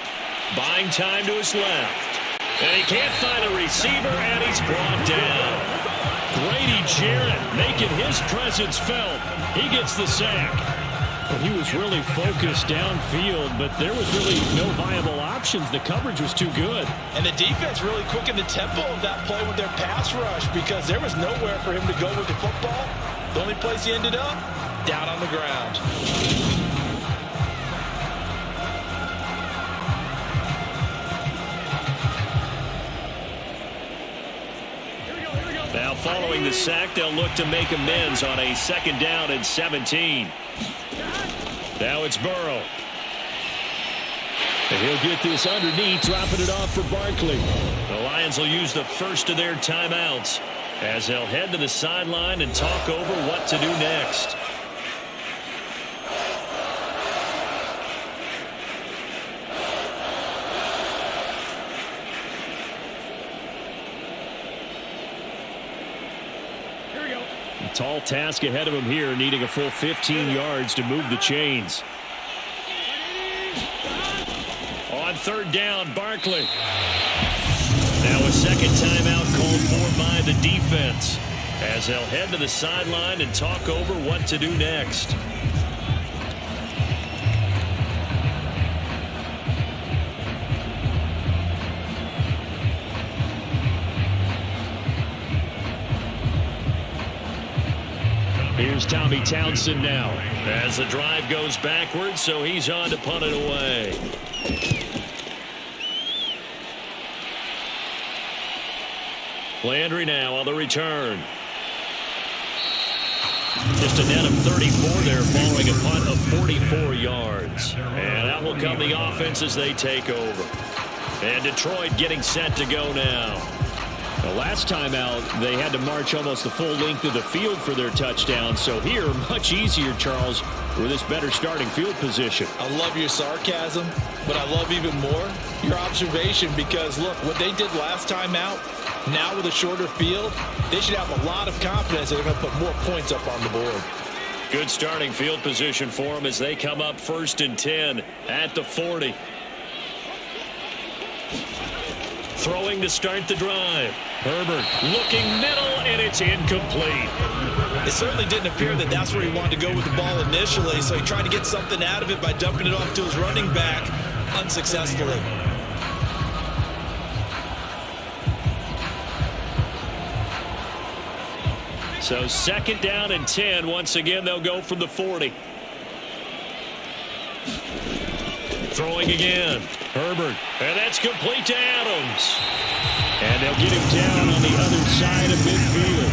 Buying time to his left. And he can't find a receiver, and he's brought down. Grady Jarrett making his presence felt. He gets the sack. Well, he was really focused downfield, but there was really no viable options. The coverage was too good. And the defense really quickened the tempo of that play with their pass rush because there was nowhere for him to go with the football. The only place he ended up, down on the ground. Now following the sack, they'll look to make amends on a 2nd down and 17. Now it's Burrow. And he'll get this underneath, dropping it off for Barkley. The Lions will use the first of their timeouts as they'll head to the sideline and talk over what to do next. Tall task ahead of him here, needing a full 15 yards to move the chains. On 3rd down, Barkley. Now a 2nd timeout called for by the defense as they'll head to the sideline and talk over what to do next. Here's Tommy Townsend now as the drive goes backwards, so he's on to punt it away. Landry now on the return. Just a net of 34 there following a punt of 44 yards. And out will come the offense as they take over. And Detroit getting set to go now. The last time out, they had to march almost the full length of the field for their touchdown. So here, much easier, Charles, with this better starting field position. I love your sarcasm, but I love even more your observation because, look, what they did last time out, now with a shorter field, they should have a lot of confidence that they're going to put more points up on the board. Good starting field position for them as they come up 1st and 10 at the 40. Throwing to start the drive. Herbert looking middle, and it's incomplete. It certainly didn't appear that that's where he wanted to go with the ball initially, so he tried to get something out of it by dumping it off to his running back unsuccessfully. So 2nd down and 10. Once again, they'll go from the 40. Throwing again. Herbert. And that's complete to Adams. And they'll get him down on the other side of midfield.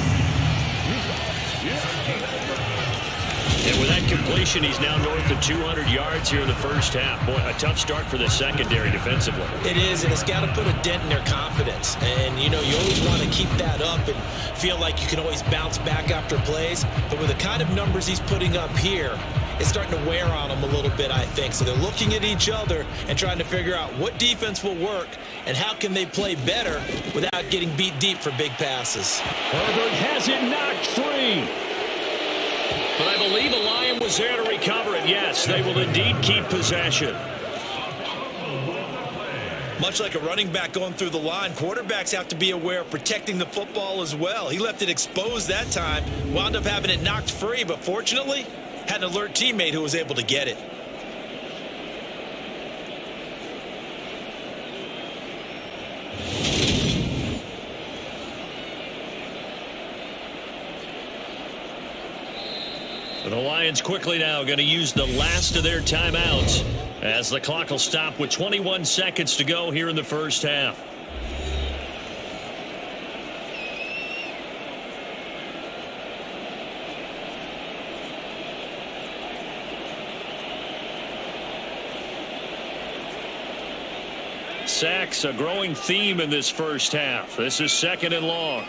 And with that completion, he's now north of 200 yards here in the first half. Boy, a tough start for the secondary defensively. It is, and it's got to put a dent in their confidence. And, you know, you always want to keep that up and feel like you can always bounce back after plays. But with the kind of numbers he's putting up here, it's starting to wear on them a little bit, I think. So they're looking at each other and trying to figure out what defense will work and how can they play better without getting beat deep for big passes. Herbert has it knocked free. But I believe a Lion was there to recover it. Yes, they will indeed keep possession. Much like a running back going through the line, quarterbacks have to be aware of protecting the football as well. He left it exposed that time, wound up having it knocked free, but fortunately, had an alert teammate who was able to get it. The Lions quickly now going to use the last of their timeouts as the clock will stop with 21 seconds to go here in the first half. Sacks, a growing theme in this first half. This is 2nd and long.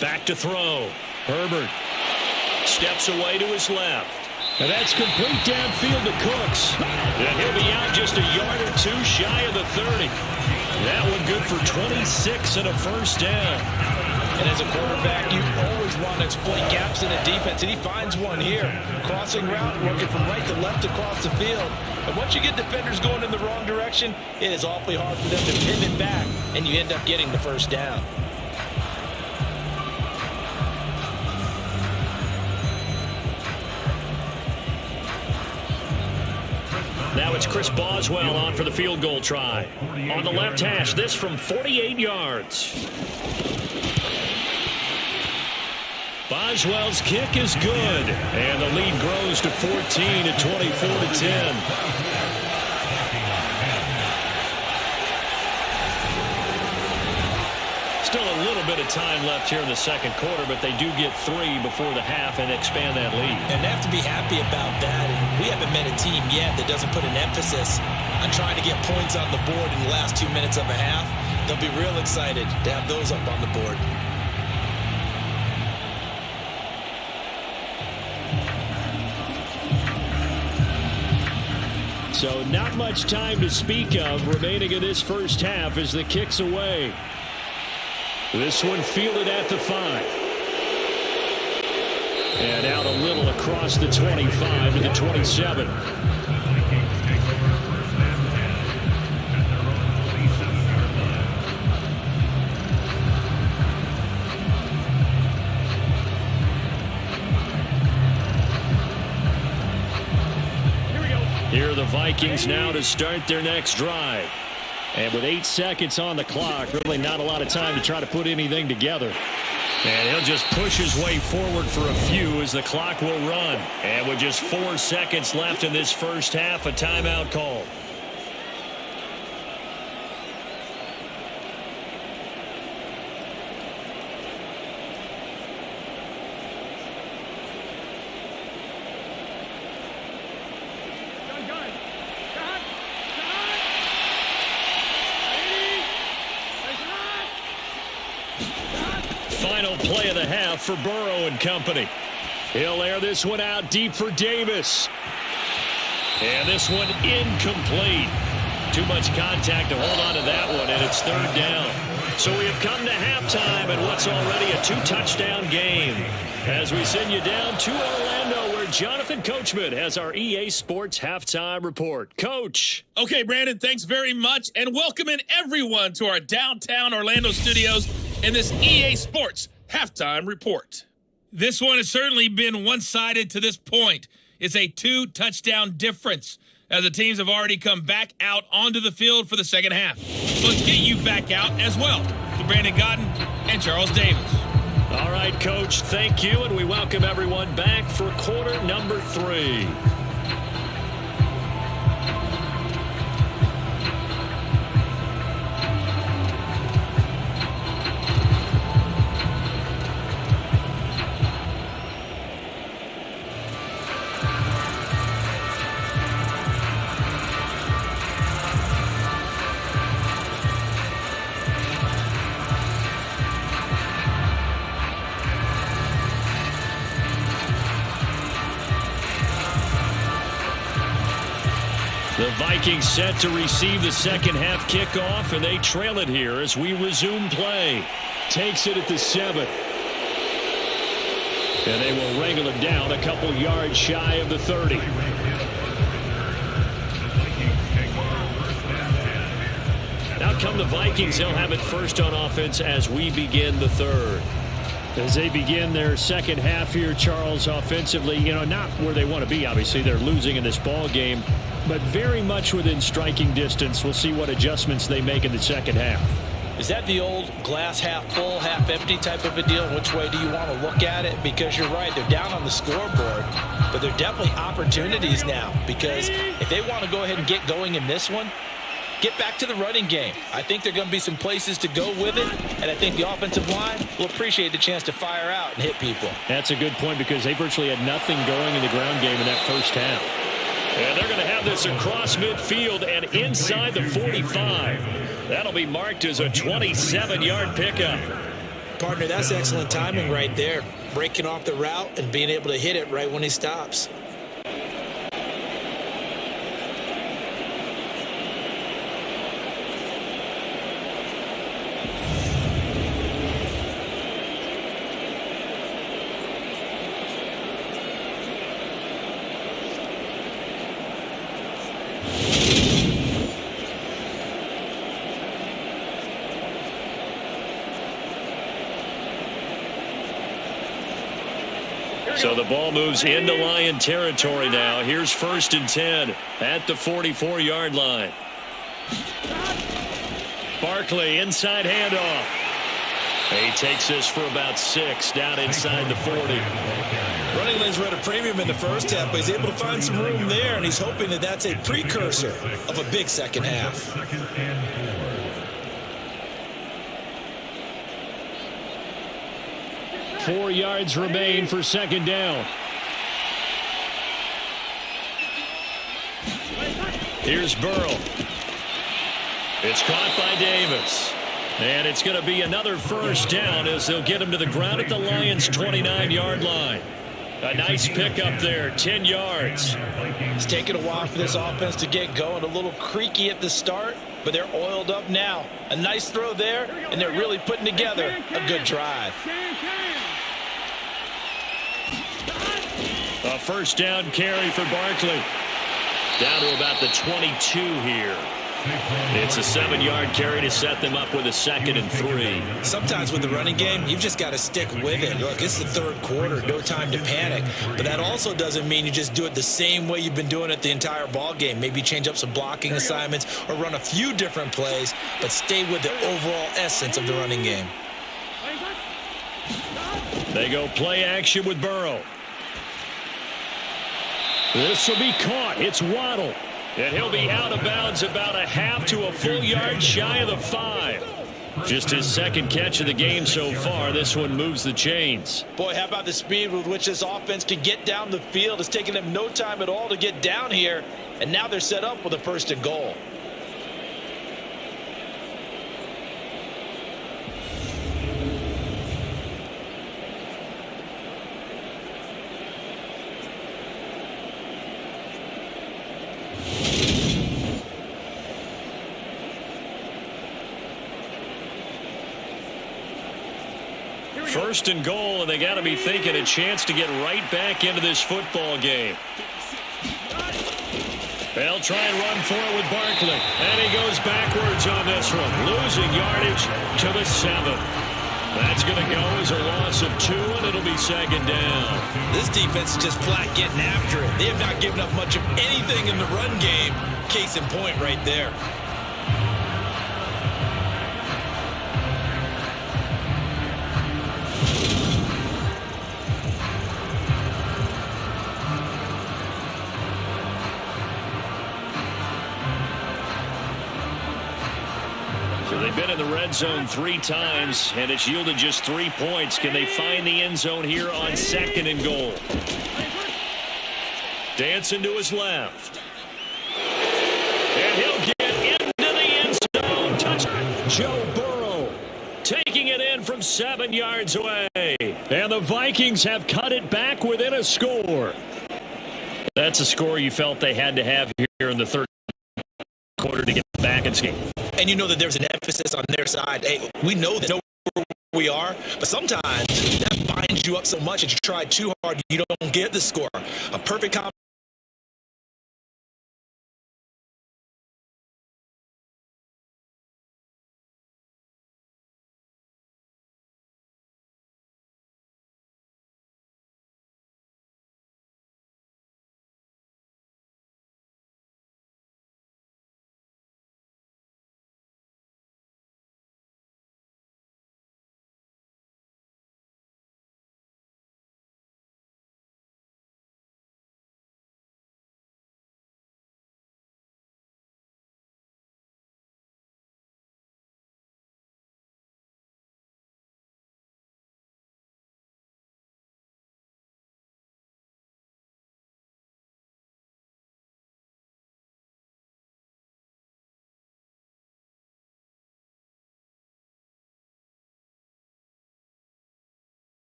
Back to throw. Herbert steps away to his left. And that's complete downfield to Cooks. And he'll be out just a yard or two shy of the 30. That one good for 26 and a first down. And as a quarterback, you always want to exploit gaps in the defense, and he finds one here. Crossing route, working from right to left across the field. And once you get defenders going in the wrong direction, it is awfully hard for them to pivot back, and you end up getting the first down. Now it's Chris Boswell on for the field goal try. On the left hash, this from 48 yards. Boswell's kick is good. And the lead grows to 14 at 24-10. Still a little bit of time left here in the second quarter, but they do get 3 before the half and expand that lead. And they have to be happy about that. And we haven't met a team yet that doesn't put an emphasis on trying to get points on the board in the last 2 minutes of a half. They'll be real excited to have those up on the board. So not much time to speak of remaining in this first half as the kick's away. This one fielded at the 5. And out a little across the 25 to the 27. Here are the Vikings now to start their next drive. And with 8 seconds on the clock, really not a lot of time to try to put anything together. And he'll just push his way forward for a few as the clock will run. And with just 4 seconds left in this first half, a timeout call. for Burrow and company. He'll air this one out deep for Davis. And this one incomplete. Too much contact to hold on to that one, and it's third down. So we have come to halftime in what's already a 2-touchdown game. As we send you down to Orlando, where Jonathan Coachman has our EA Sports Halftime Report. Coach. Okay, Brandon, thanks very much, and welcoming everyone to our downtown Orlando studios in this EA Sports Halftime Report. This one has certainly been one-sided to this point. It's a 2-touchdown difference, as the teams have already come back out onto the field for the second half. So let's get you back out as well to Brandon Godden and Charles Davis. All right, Coach, thank you, and we welcome everyone back for quarter number 3. The Vikings set to receive the second half kickoff, and they trail it here as we resume play. Takes it at the 7. And they will wrangle it down a couple yards shy of the 30. Out come the Vikings. They'll have it first on offense as we begin the third. As they begin their second half here, Charles, offensively, not where they want to be, obviously. They're losing in this ball game, but very much within striking distance. We'll see what adjustments they make in the second half. Is that the old glass half full, half empty type of a deal? Which way do you want to look at it? Because you're right, they're down on the scoreboard, but there are definitely opportunities now, because if they want to go ahead and get going in this one, get back to the running game. I think there are going to be some places to go with it, and I think the offensive line will appreciate the chance to fire out and hit people. That's a good point, because they virtually had nothing going in the ground game in that first half. And they're going to have this across midfield and inside the 45. That'll be marked as a 27-yard pickup. Partner, that's excellent timing right there. Breaking off the route and being able to hit it right when he stops. So the ball moves into Lion territory now. Here's 1st and 10 at the 44-yard line. Barkley, inside handoff. He takes this for about 6 down inside the 40. Running lanes were at a premium in the first half, but he's able to find some room there, and he's hoping that that's a precursor of a big second half. 2nd and 4. 4 yards remain for 2nd down. Here's Burrow. It's caught by Davis. And it's going to be another 1st down as they'll get him to the ground at the Lions' 29-yard line. A nice pickup there, 10 yards. It's taken a while for this offense to get going. A little creaky at the start, but they're oiled up now. A nice throw there, and they're really putting together a good drive. A 1st down carry for Barkley. Down to about the 22 here. It's a 7-yard carry to set them up with a 2nd and 3. Sometimes with the running game, you've just got to stick with it. Look, it's the third quarter, no time to panic. But that also doesn't mean you just do it the same way you've been doing it the entire ball game. Maybe change up some blocking assignments or run a few different plays, but stay with the overall essence of the running game. They go play action with Burrow. This will be caught. It's Waddle. And he'll be out of bounds about a half to a full yard shy of the 5. Just his 2nd catch of the game so far. This one moves the chains. Boy, how about the speed with which this offense can get down the field? It's taken them no time at all to get down here. And now they're set up with a 1st and goal. First and goal, and they got to be thinking a chance to get right back into this football game. They'll try and run for it with Barkley. And he goes backwards on this one, losing yardage to the 7. That's going to go as a loss of 2, and it'll be second down. This defense is just flat getting after it. They have not given up much of anything in the run game. Case in point right there. So they've been in the red zone 3 times, and it's yielded just 3 points. Can they find the end zone here on second and goal? Dancing to his left. And he'll get into the end zone. Touchdown. Joe Burrow taking it in from 7 yards away. And the Vikings have cut it back within a score. That's a score you felt they had to have here in the third quarter to get back in this game. And you know that there's an emphasis on their side. Hey, we know that where we are, but sometimes that binds you up so much that you try too hard, you don't get the score. A perfect combination.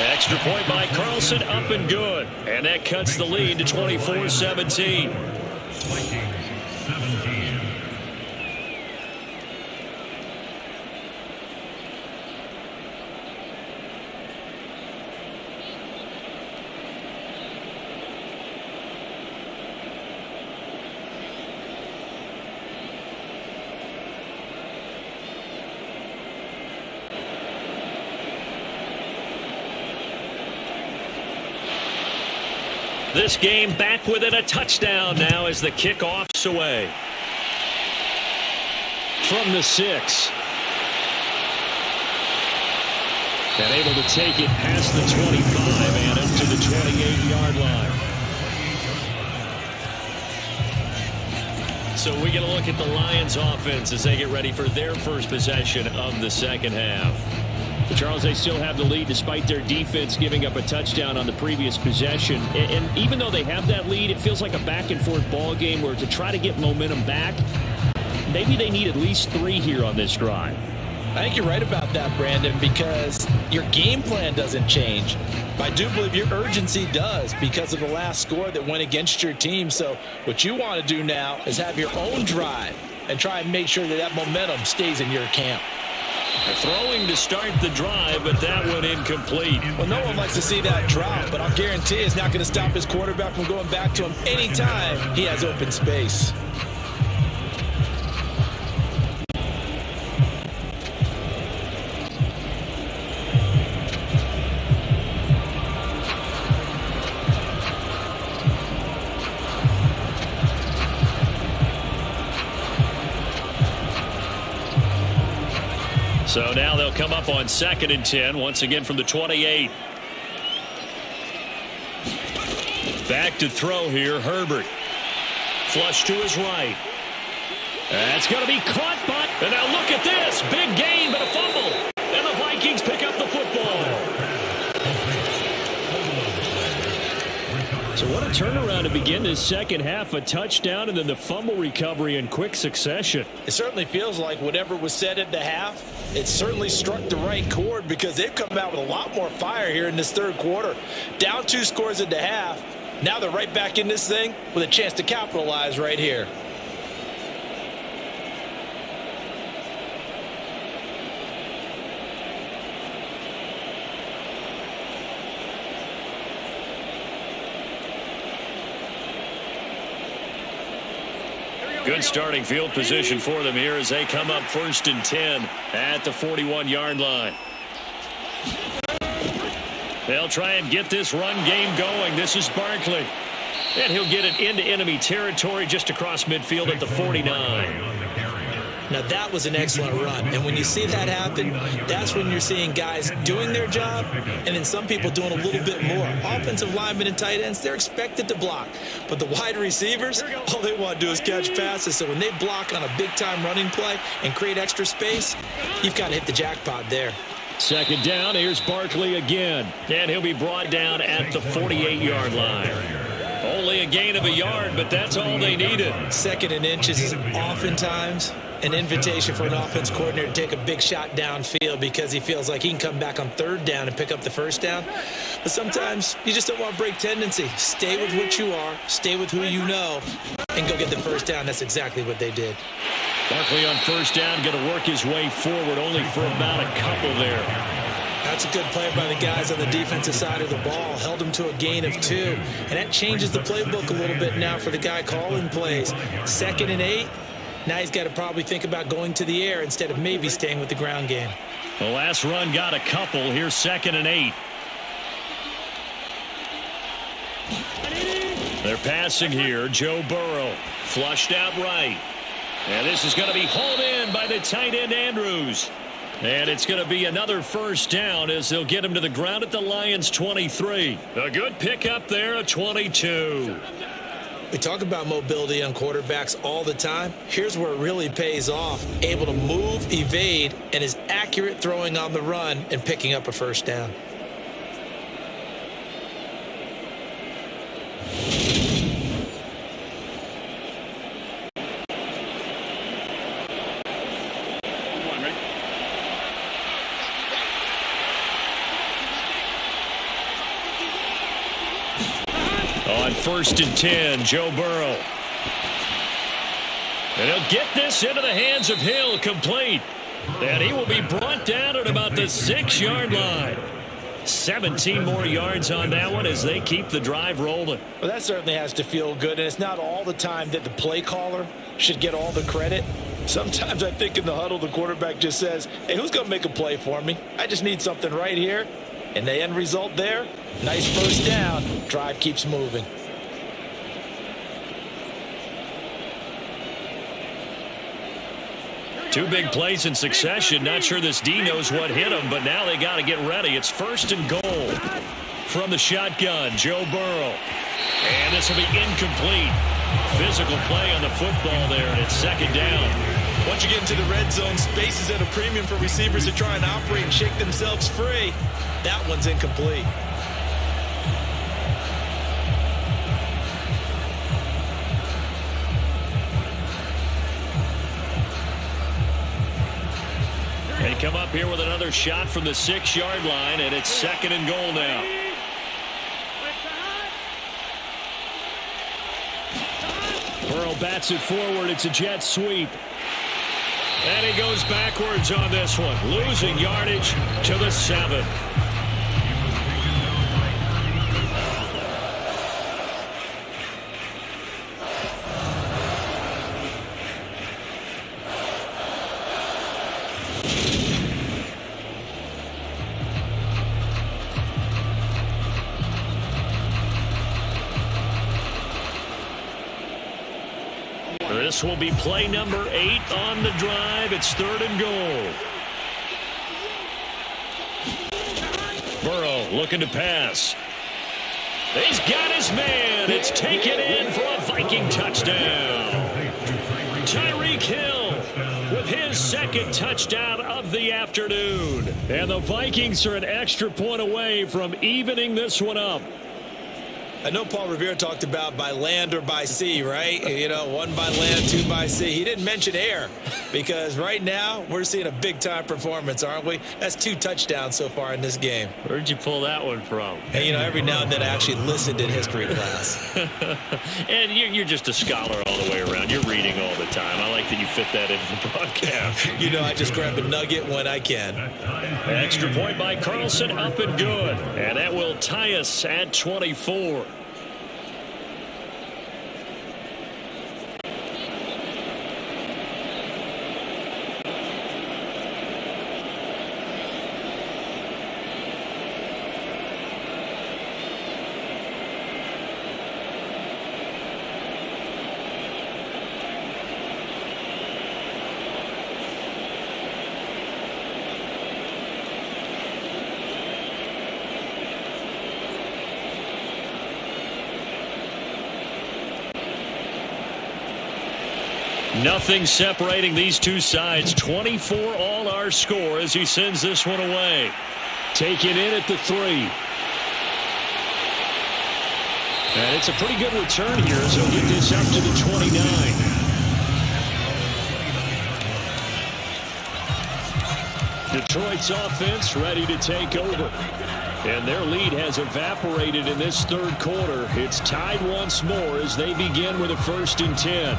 Extra point by Carlson, up and good. And that cuts the lead to 24-17. Vikings 17. This game back within a touchdown now as the kickoff's away. From the 6. And able to take it past the 25 and up to the 28-yard line. So we get a look at the Lions offense as they get ready for their first possession of the second half. Charles, they still have the lead despite their defense giving up a touchdown on the previous possession. And even though they have that lead, it feels like a back-and-forth ball game where to try to get momentum back, maybe they need at least 3 here on this drive. I think you're right about that, Brandon, because your game plan doesn't change. I do believe your urgency does because of the last score that went against your team. So what you want to do now is have your own drive and try and make sure that that momentum stays in your camp. Throwing to start the drive, but that one incomplete. Well, no one likes to see that drop, but I'll guarantee it's not going to stop his quarterback from going back to him anytime he has open space. So now they'll come up on 2nd and 10, once again from the 28. Back to throw here, Herbert. Flush to his right. That's going to be caught, and now look at this. Big gain, but a fumble. And the Vikings pick up the football. So what a turnaround to begin this second half. A touchdown and then the fumble recovery in quick succession. It certainly feels like whatever was said at the half, it certainly struck the right chord because they've come out with a lot more fire here in this third quarter. Down 2 scores at the half. Now they're right back in this thing with a chance to capitalize right here. Good starting field position for them here as they come up 1st and 10 at the 41-yard line. They'll try and get this run game going. This is Barkley. And he'll get it into enemy territory just across midfield at the 49. Now that was an excellent run, and when you see that happen, that's when you're seeing guys doing their job and then some people doing a little bit more. Offensive linemen and tight ends, they're expected to block, but the wide receivers, all they want to do is catch passes. So when they block on a big-time running play and create extra space, you've got to hit the jackpot there. 2nd down, here's Barkley again, and he'll be brought down at the 48-yard line. Only a gain of a yard, but that's all they needed. 2nd and inches is oftentimes an invitation for an offense coordinator to take a big shot downfield because he feels like he can come back on 3rd down and pick up the 1st down. But sometimes you just don't want to break tendency. Stay with what you are, stay with who you know, and go get the 1st down. That's exactly what they did. Barkley on 1st down, going to work his way forward, only for about a couple there. That's a good play by the guys on the defensive side of the ball. Held him to a gain of 2. And that changes the playbook a little bit now for the guy calling plays. 2nd and 8. Now he's got to probably think about going to the air instead of maybe staying with the ground game. The last run got a couple. Here's 2nd and 8. They're passing here. Joe Burrow flushed out right. And this is going to be hauled in by the tight end Andrews. And it's going to be another 1st down as they'll get him to the ground at the Lions' 23. A good pickup there at 22. We talk about mobility on quarterbacks all the time. Here's where it really pays off. Able to move, evade, and is accurate throwing on the run and picking up a 1st down. On 1st and 10, Joe Burrow. And he'll get this into the hands of Hill, complete. And he will be brought down at about the 6-yard line. 17 more yards on that one as they keep the drive rolling. Well, that certainly has to feel good, and it's not all the time that the play caller should get all the credit. Sometimes I think in the huddle, the quarterback just says, hey, who's going to make a play for me? I just need something right here. And the end result there, nice 1st down. Drive keeps moving. Two big plays in succession. Not sure this D knows what hit him, but now they got to get ready. It's 1st and goal from the shotgun, Joe Burrow. And this will be incomplete. Physical play on the football there, and it's 2nd down. Once you get into the red zone, space is at a premium for receivers to try and operate and shake themselves free. That one's incomplete. They come up here with another shot from the 6-yard line, and it's 2nd and goal now. Burrow bats it forward. It's a jet sweep. And he goes backwards on this one, losing yardage to the 7. This will be play number 8 on the drive. It's 3rd and goal. looking to pass. He's got his man. It's taken in for a Viking touchdown. Tyreek Hill with his second touchdown of the afternoon. And the Vikings are an extra point away from evening this one up. I know Paul Revere talked about by land or by sea, right? You know, one by land, two by sea. He didn't mention air because right now we're seeing a big-time performance, aren't we? That's 2 touchdowns so far in this game. Where'd you pull that one from? And, you know, every now and then I actually listened in history class. And you're just a scholar all the way around. You're reading all the time. I like that you fit that into the broadcast. You know, I just grab a nugget when I can. Extra point by Carlson, up and good. And that will tie us at 24. Nothing separating these two sides. 24 all our score as he sends this one away. Taken in at the 3. And it's a pretty good return here as he'll get this up to the 29. Detroit's offense ready to take over. And their lead has evaporated in this third quarter. It's tied once more as they begin with a 1st and 10.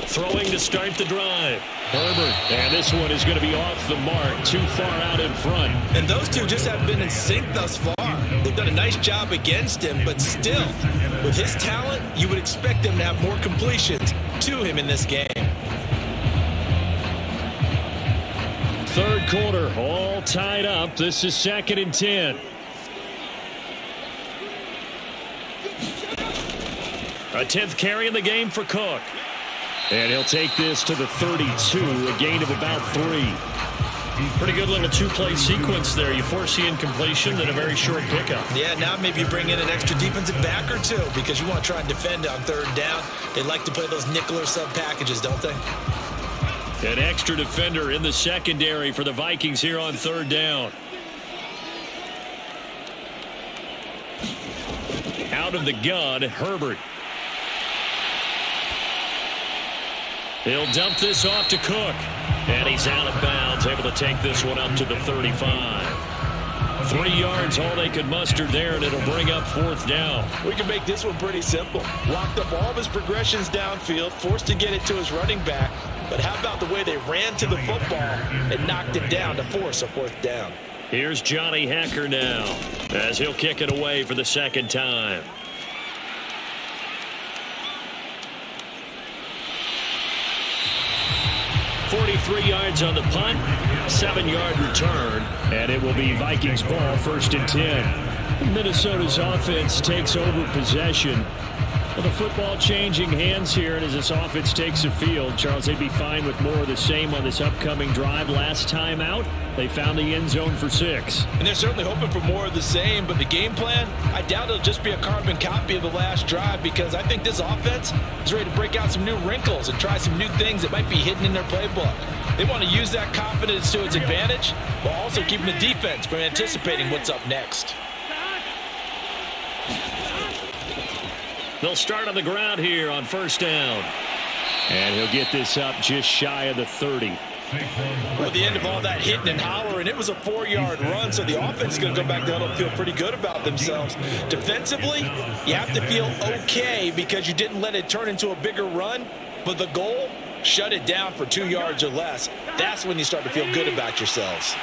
Throwing to start the drive. Herbert. And this one is going to be off the mark. Too far out in front. And those two just haven't been in sync thus far. They've done a nice job against him, but still, with his talent, you would expect him to have more completions to him in this game. Third quarter, all tied up. This is 2nd and 10. A 10th carry in the game for Cook. And he'll take this to the 32, a gain of about 3. Pretty good little 2-play sequence there. You force the incompletion, then a very short pickup. Yeah, now maybe you bring in an extra defensive back or 2 because you want to try and defend on 3rd down. They like to play those nickel or sub packages, don't they? An extra defender in the secondary for the Vikings here on 3rd down. Out of the gun, Herbert. He'll dump this off to Cook. And he's out of bounds, able to take this one up to the 35. 3 yards, all they could muster there, and it'll bring up 4th down. We can make this one pretty simple. Locked up all of his progressions downfield, forced to get it to his running back. But how about the way they ran to the football and knocked him down to force a 4th down? Here's Johnny Hecker now as he'll kick it away for the 2nd time. 43 yards on the punt, 7-yard return, and it will be Vikings ball, 1st and 10. Minnesota's offense takes over possession. Well, the football changing hands here, and as this offense takes the field, Charles, they'd be fine with more of the same on this upcoming drive. Last time out, they found the end zone for 6. And they're certainly hoping for more of the same, but the game plan, I doubt it'll just be a carbon copy of the last drive because I think this offense is ready to break out some new wrinkles and try some new things that might be hidden in their playbook. They want to use that confidence to its advantage while also keeping the defense from anticipating what's up next. They'll start on the ground here on 1st down. And he'll get this up just shy of the 30. Well, at the end of all that hitting and hollering, it was a 4-yard run, so the offense is going to go back down and feel pretty good about themselves. Defensively, you have to feel okay because you didn't let it turn into a bigger run, but the goal, shut it down for 2 yards or less. That's when you start to feel good about yourselves.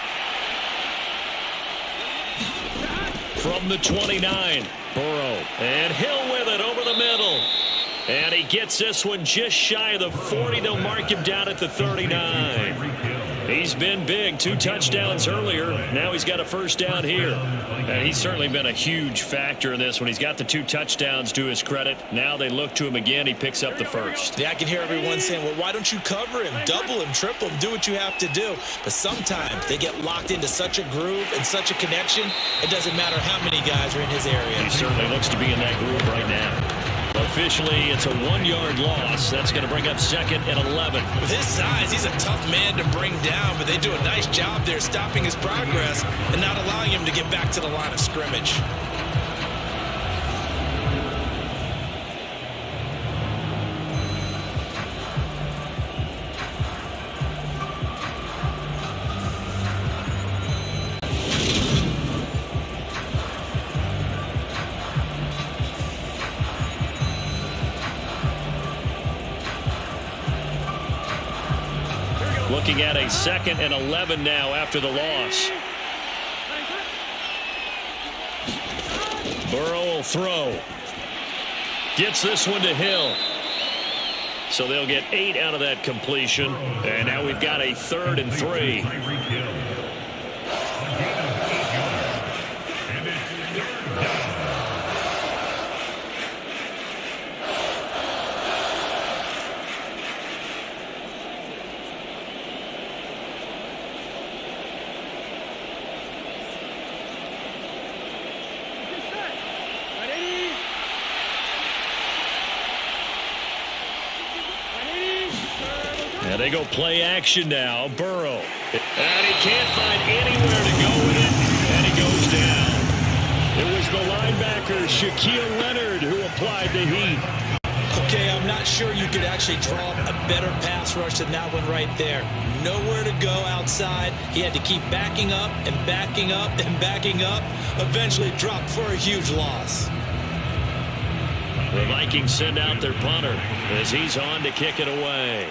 From the 29, Burrow, and Hill with it over the middle. And he gets this one just shy of the 40. They'll mark him down at the 39. He's been big. 2 touchdowns earlier. Now he's got a first down here. And he's certainly been a huge factor in this one. He's got the 2 touchdowns to his credit. Now they look to him again. He picks up the first. Yeah, I can hear everyone saying, well, why don't you cover him, double him, triple him, do what you have to do. But sometimes they get locked into such a groove and such a connection, it doesn't matter how many guys are in his area. He certainly looks to be in that groove right now. Officially, it's a 1-yard loss. That's going to bring up 2nd and 11. With his size, he's a tough man to bring down, but they do a nice job there stopping his progress and not allowing him to get back to the line of scrimmage. Looking at a 2nd and 11 now after the loss. Burrow will throw. Gets this one to Hill. So they'll get 8 out of that completion. And now we've got a 3rd and 3. And they go play action now. Burrow. And he can't find anywhere to go with it. And he goes down. It was the linebacker, Shaquille Leonard, who applied the heat. Okay, I'm not sure you could actually draw a better pass rush than that one right there. Nowhere to go outside. He had to keep backing up and backing up and backing up. Eventually dropped for a huge loss. The Vikings send out their punter as he's on to kick it away.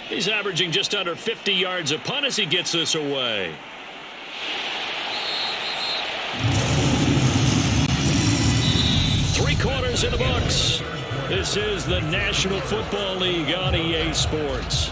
He's averaging just under 50 yards a punt as he gets this away. Three-quarters in the books. This is the National Football League on EA Sports.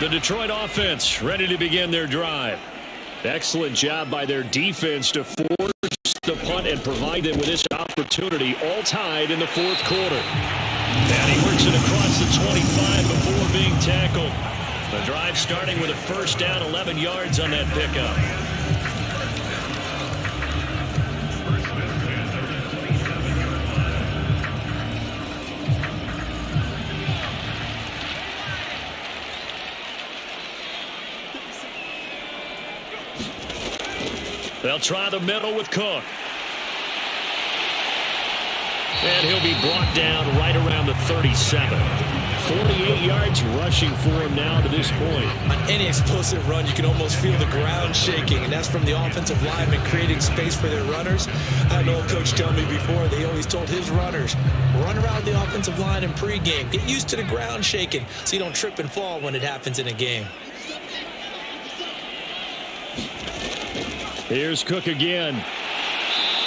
The Detroit offense ready to begin their drive. Excellent job by their defense to force the punt and provide them with this opportunity, all tied in the 4th quarter. And he works it across the 25 before being tackled. The drive starting with a first down, 11 yards on that pickup. They'll try the middle with Cook. And he'll be brought down right around the 37. 48 yards rushing for him now to this point. On any explosive run, you can almost feel the ground shaking, and that's from the offensive linemen creating space for their runners. I had an old coach tell me before, they always told his runners, run around the offensive line in pregame. Get used to the ground shaking so you don't trip and fall when it happens in a game. Here's Cook again.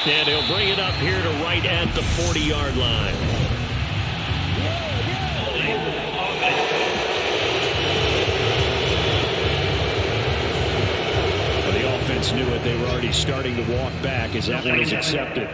And he'll bring it up here to right at the 40-yard line. Well, the offense knew it. They were already starting to walk back as that one is accepted.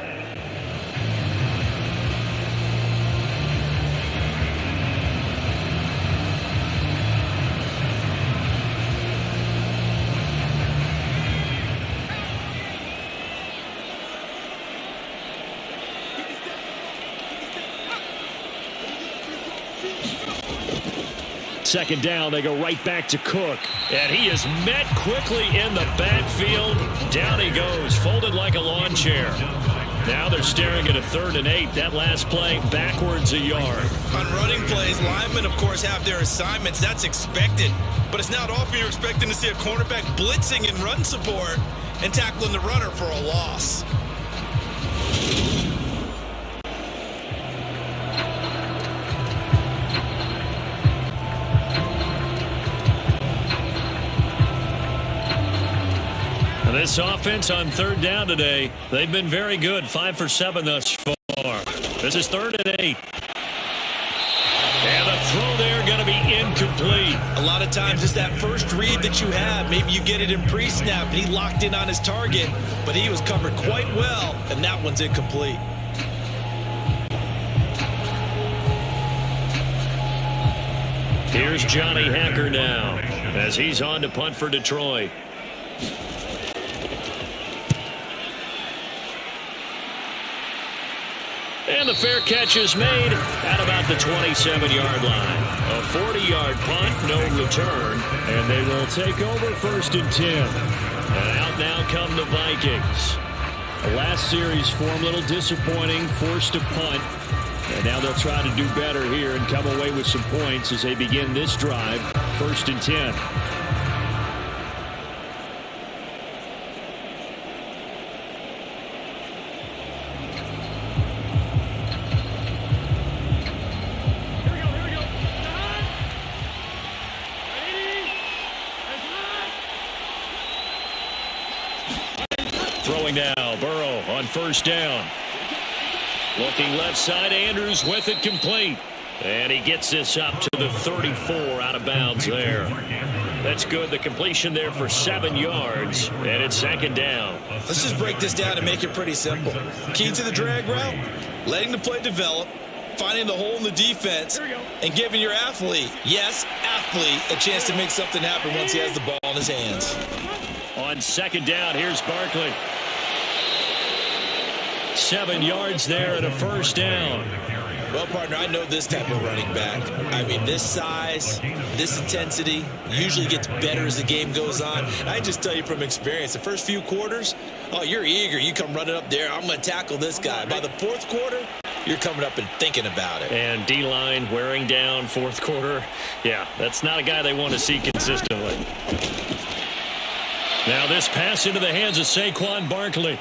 Second down, they go right back to Cook. And he is met quickly in the backfield. Down he goes, folded like a lawn chair. Now they're staring at a 3rd and 8. That last play, backwards a yard. On running plays, linemen, of course, have their assignments. That's expected. But it's not often you're expecting to see a cornerback blitzing in run support. and tackling the runner for a loss. This offense on third down today, they've been very good. 5 for 7 thus far. This is 3rd and 8. And the throw there going to be incomplete. A lot of times it's that first read that you have. Maybe you get it in pre-snap, and he locked in on his target, but he was covered quite well, and that one's incomplete. Here's Johnny Hacker now as he's on to punt for Detroit. And the fair catch is made at about the 27-yard line. A 40-yard punt, no return, and they will take over 1st and 10. And out now come the Vikings. The last series form a little disappointing, forced to punt. And now they'll try to do better here and come away with some points as they begin this drive, 1st and 10. Throwing now, Burrow on 1st down. Looking left side, Andrews with it complete. And he gets this up to the 34 out of bounds there. That's good. The completion there for 7 yards, and it's 2nd down. Let's just break this down and make it pretty simple. Key to the drag route, letting the play develop, finding the hole in the defense, and giving your athlete, yes, athlete, a chance to make something happen once he has the ball in his hands. On 2nd down, here's Barkley. 7 yards there and a 1st down. Well, partner, I know this type of running back. I mean, this size, this intensity usually gets better as the game goes on. And I just tell you from experience, the first few quarters, oh, you're eager. You come running up there, I'm going to tackle this guy. By the 4th quarter, you're coming up and thinking about it. And D-line wearing down 4th quarter. Yeah, that's not a guy they want to see consistently. Now this pass into the hands of Saquon Barkley.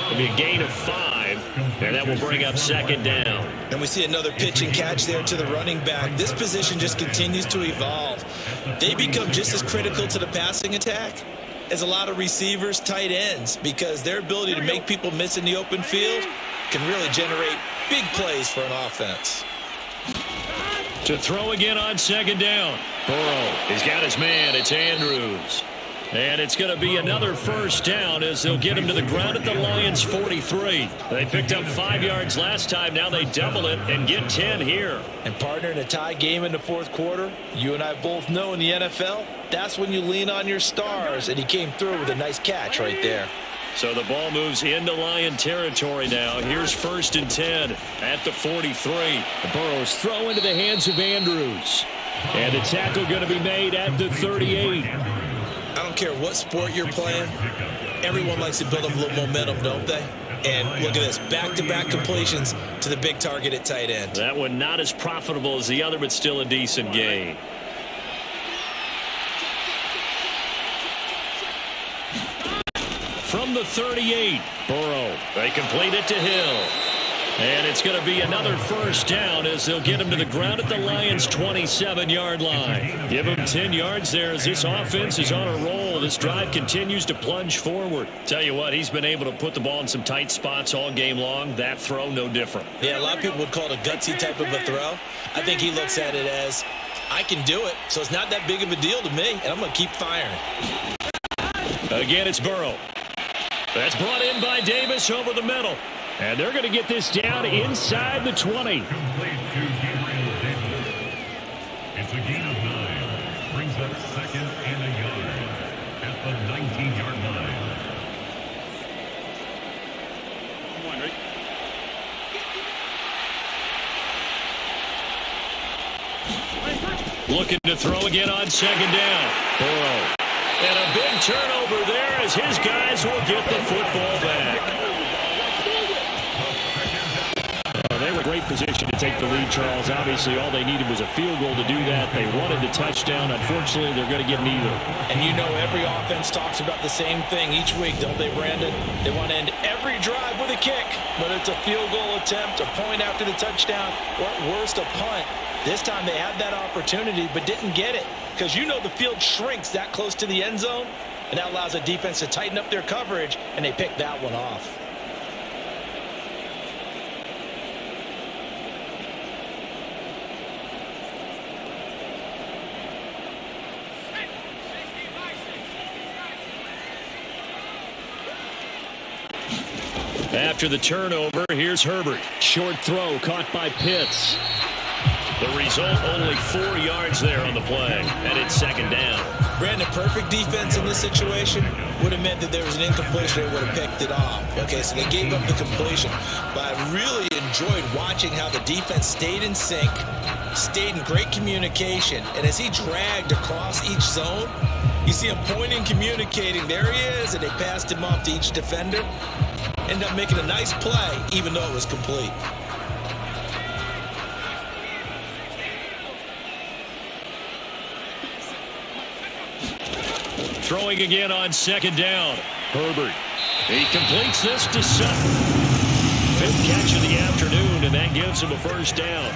It'll be a gain of 5, and that will bring up 2nd down. And we see another pitch and catch there to the running back. This position just continues to evolve. They become just as critical to the passing attack as a lot of receivers, tight ends, because their ability to make people miss in the open field can really generate big plays for an offense. To throw again on 2nd down. Burrow, he's got his man. It's Andrews. And it's going to be another 1st down as they'll get him to the ground at the Lions' 43. They picked up 5 yards last time. Now they double it and get 10 here. And partner, in a tie game in the 4th quarter, you and I both know in the NFL, that's when you lean on your stars. And he came through with a nice catch right there. So the ball moves into Lion territory now. Here's 1st and 10 at the 43. Burrow's throw into the hands of Andrews. And the tackle going to be made at the 38. I don't care what sport you're playing. Everyone likes to build up a little momentum, don't they? And look at this, back-to-back completions to the big target at tight end. That one not as profitable as the other, but still a decent gain. From the 38, Burrow. They complete it to Hill. And it's going to be another 1st down as they'll get him to the ground at the Lions' 27-yard line. Give him 10 yards there as this offense is on a roll. This drive continues to plunge forward. Tell you what, he's been able to put the ball in some tight spots all game long. That throw, no different. Yeah, a lot of people would call it a gutsy type of a throw. I think he looks at it as, I can do it, so it's not that big of a deal to me, and I'm going to keep firing. Again, it's Burrow. That's brought in by Davis over the middle. And they're going to get this down inside the 20. It's a gain of 9. Brings up 2nd and a yard at the 19-yard line. Come on, Rick. Looking to throw again on 2nd down. Burrow. And a big turnover there as his guys will get the football back. They were great position to take the lead, Charles. Obviously, all they needed was a field goal to do that. They wanted the touchdown. Unfortunately, they're going to get neither. And you know every offense talks about the same thing each week, don't they, Brandon? They want to end every drive with a kick, whether it's a field goal attempt, a point after the touchdown, or at worst, a punt. This time they had that opportunity but didn't get it because you know the field shrinks that close to the end zone, and that allows the defense to tighten up their coverage, and they picked that one off. After the turnover, here's Herbert. Short throw caught by Pitts. The result, only 4 yards there on the play, and it's second down. Brandon, perfect defense in this situation would have meant that there was an incompletion. They would have picked it off. Okay, so they gave up the completion. But I really enjoyed watching how the defense stayed in sync, stayed in great communication, and as he dragged across each zone, you see him pointing, communicating. There he is, and they passed him off to each defender. Ended up making a nice play, even though it was complete. Throwing again on second down. Herbert. He completes this to Sutton. 5th catch of the afternoon, and that gives him a first down.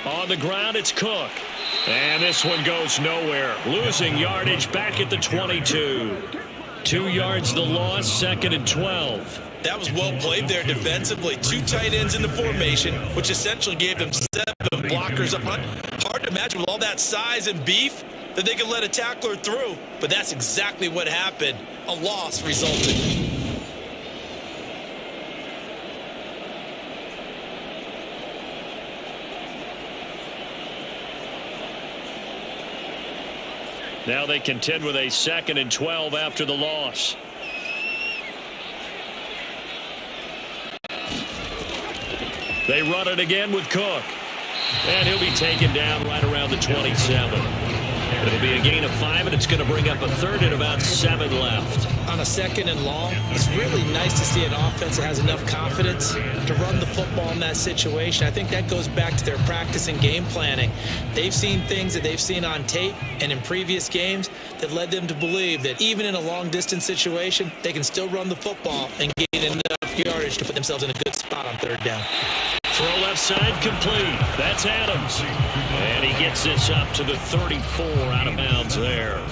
On the ground, it's Cook. And this one goes nowhere. Losing yardage back at the 22. 2 yards the loss, 2nd and 12. That was well played there defensively. 2 tight ends in the formation, which essentially gave them 7 blockers up front. Hard to imagine with all that size and beef that they could let a tackler through. But that's exactly what happened. A loss resulted. Now they contend with a 2nd and 12 after the loss. They run it again with Cook. And he'll be taken down right around the 27. It'll be a gain of 5, and it's going to bring up a 3rd and about 7 left. On a 2nd and long, it's really nice to see an offense that has enough confidence to run the football in that situation. I think that goes back to their practice and game planning. They've seen things that they've seen on tape and in previous games that led them to believe that even in a long-distance situation, they can still run the football and gain enough yardage to put themselves in a good spot on 3rd down. Throw left side complete. That's Adams. And he gets this up to the 34 out of bounds there.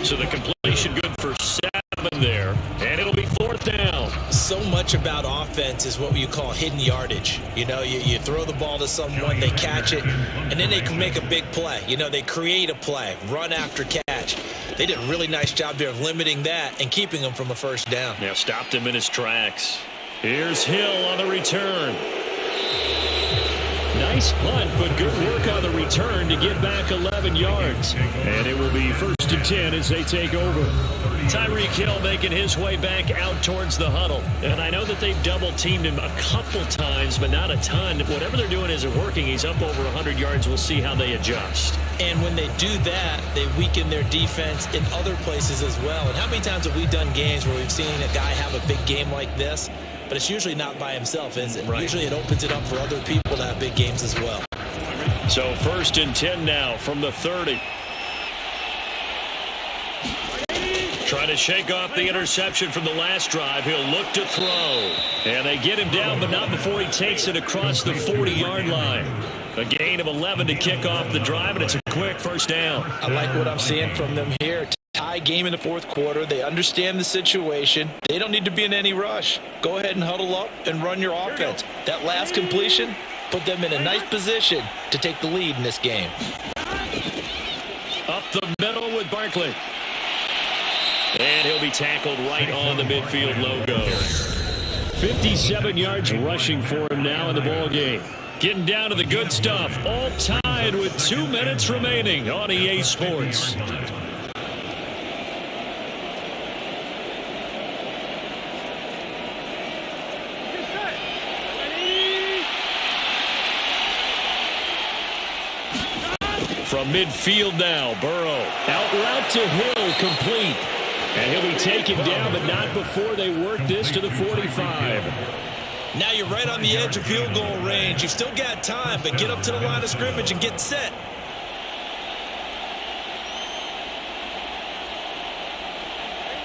So the completion good for 7 there. And it'll be 4th down. So much about offense is what you call hidden yardage. You know, you throw the ball to someone, they catch it, and then they can make a big play. You know, they create a play, run after catch. They did a really nice job there of limiting that and keeping him from a first down. Yeah, stopped him in his tracks. Here's Hill on the return. Nice punt, but good work on the return to get back 11 yards. And it will be 1st and 10 as they take over. Tyreek Hill making his way back out towards the huddle. And I know that they've double-teamed him a couple times, but not a ton. Whatever they're doing isn't working. He's up over 100 yards. We'll see how they adjust. And when they do that, they weaken their defense in other places as well. And how many times have we done games where we've seen a guy have a big game like this? But it's usually not by himself, is it? Right. Usually it opens it up for other people to have big games as well. So 1st and 10 now from the 30. Trying to shake off the interception from the last drive. He'll look to throw. And they get him down, but not before he takes it across the 40-yard line. A gain of 11 to kick off the drive, and it's a quick first down. I like what I'm seeing from them here. Tie game in the 4th quarter. They understand the situation. They don't need to be in any rush. Go ahead and huddle up and run your offense. That last completion put them in a nice position to take the lead in this game. Up the middle with Barkley. And he'll be tackled right on the midfield logo. 57 yards rushing for him now in the ball game. Getting down to the good stuff. All tied with 2 minutes remaining on EA Sports. From midfield now, Burrow. Out route to Hill, complete. And he'll be taken down, but not before they work this to the 45. Now you're right on the edge of field goal range. You've still got time, but get up to the line of scrimmage and get set.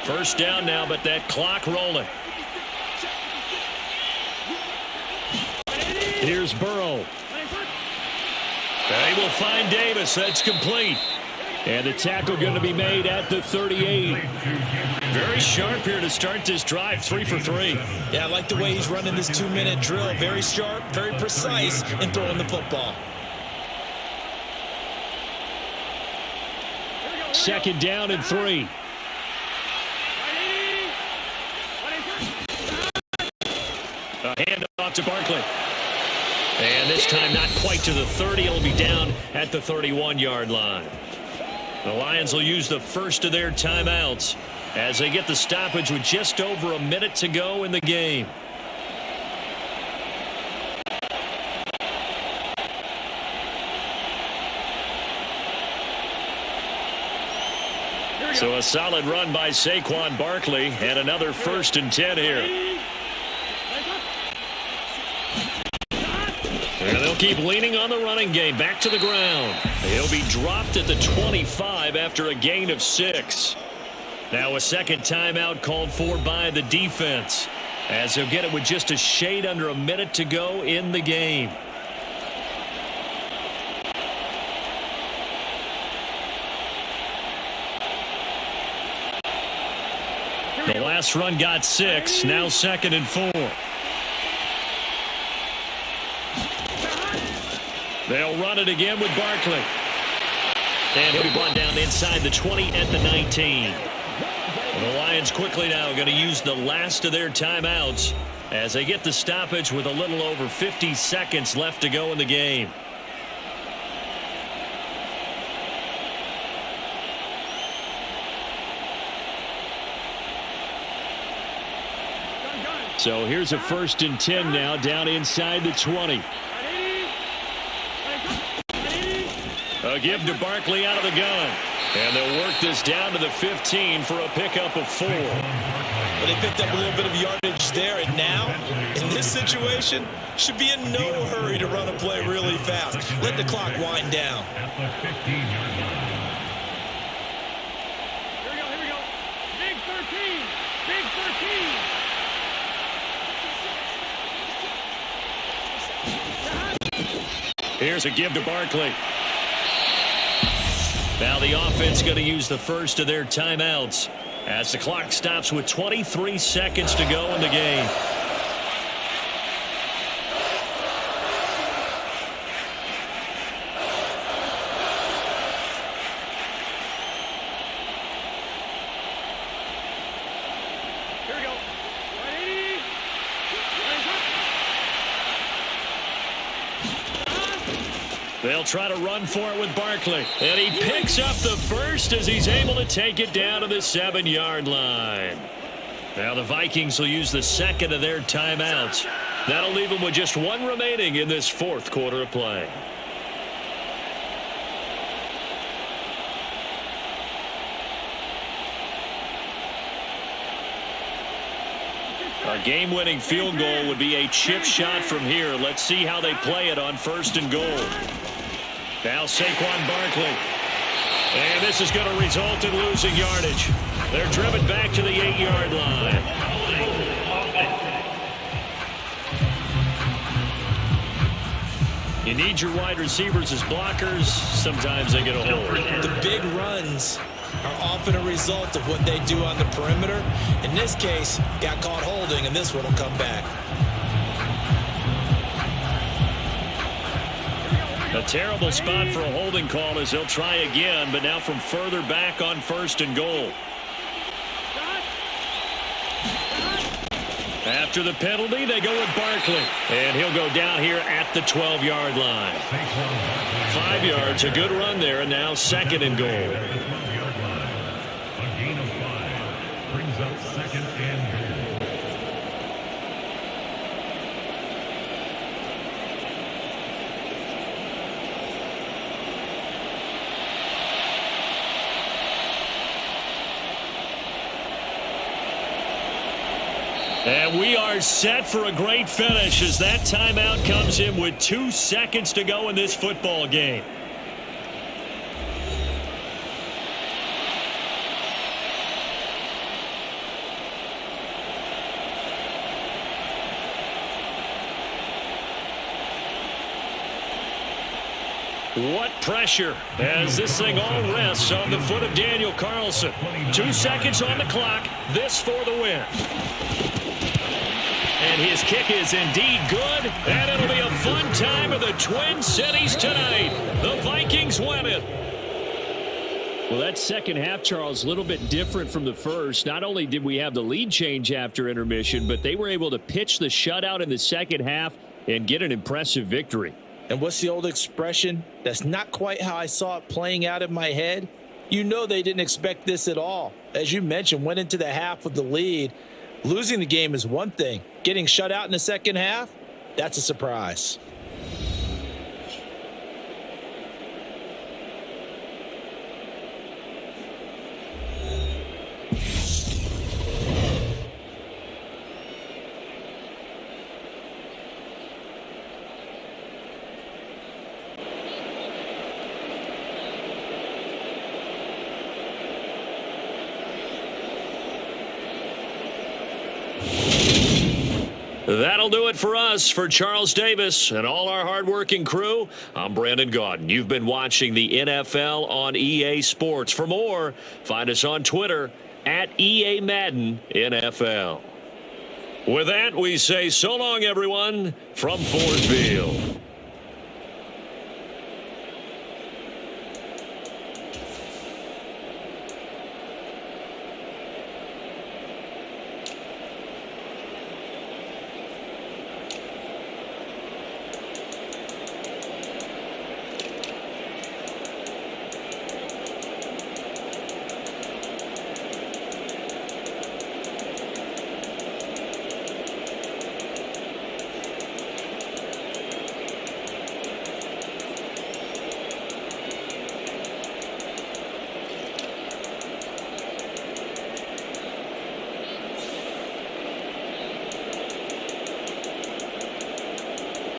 First down now, but that clock rolling. Here's Burrow. They will find Davis. That's complete. And the tackle going to be made at the 38. Very sharp here to start this drive, 3 for 3. Yeah, I like the way he's running this 2-minute drill. Very sharp, very precise in throwing the football. Second down and 3. A handoff to Barkley. And this time not quite to the 30. It'll be down at the 31-yard line. The Lions will use the first of their timeouts as they get the stoppage with just over a minute to go in the game. So a solid run by Saquon Barkley and another 1st and 10 here. And they'll keep leaning on the running game. Back to the ground. He'll be dropped at the 25 after a gain of 6. Now a second timeout called for by the defense, as he'll get it with just a shade under a minute to go in the game. The last run got 6. Now 2nd and 4. They'll run it again with Barkley. And he'll be brought down inside the 20 at the 19. The Lions quickly now going to use the last of their timeouts as they get the stoppage with a little over 50 seconds left to go in the game. So here's a 1st and 10 now down inside the 20. A give to Barkley out of the gun. And they'll work this down to the 15 for a pickup of 4. Well, they picked up a little bit of yardage there, and now, in this situation, should be in no hurry to run a play really fast. Let the clock wind down. At the 15-yard line. Here we go. Big 13. Big 13. Here's a give to Barkley. Now the offense going to use the first of their timeouts as the clock stops with 23 seconds to go in the game. Here we go. Ready? They'll try to run for it with Barkley. And he picks up the first as he's able to take it down to the 7-yard line. Now the Vikings will use the second of their timeouts. That'll leave them with just 1 remaining in this 4th quarter of play. A game-winning field goal would be a chip shot from here. Let's see how they play it on 1st and goal. Now Saquon Barkley. And this is going to result in losing yardage. They're driven back to the 8-yard line. You need your wide receivers as blockers. Sometimes they get a hold. The big runs are often a result of what they do on the perimeter. In this case, got caught holding, and this one will come back. A terrible spot for a holding call as they'll try again, but now from further back on 1st and goal. After the penalty, they go with Barkley. And he'll go down here at the 12-yard line. 5 yards, a good run there, and now 2nd and goal. A gain of 5 brings up 2nd and goal. And we are set for a great finish as that timeout comes in with 2 seconds to go in this football game. What pressure as this thing all rests on the foot of Daniel Carlson. 2 seconds on the clock. This for the win. And his kick is indeed good. And it'll be a fun time of the Twin Cities tonight. The Vikings win it. Well, that second half, Charles, a little bit different from the first. Not only did we have the lead change after intermission, but they were able to pitch the shutout in the second half and get an impressive victory. And what's the old expression? That's not quite how I saw it playing out in my head. You know they didn't expect this at all. As you mentioned, went into the half with the lead. Losing the game is one thing. Getting shut out in the second half, that's a surprise. That'll do it for us. For Charles Davis and all our hardworking crew, I'm Brandon Gaudin. You've been watching the NFL on EA Sports. For more, find us on Twitter at EA Madden NFL. With that, we say so long, everyone, from Ford Field.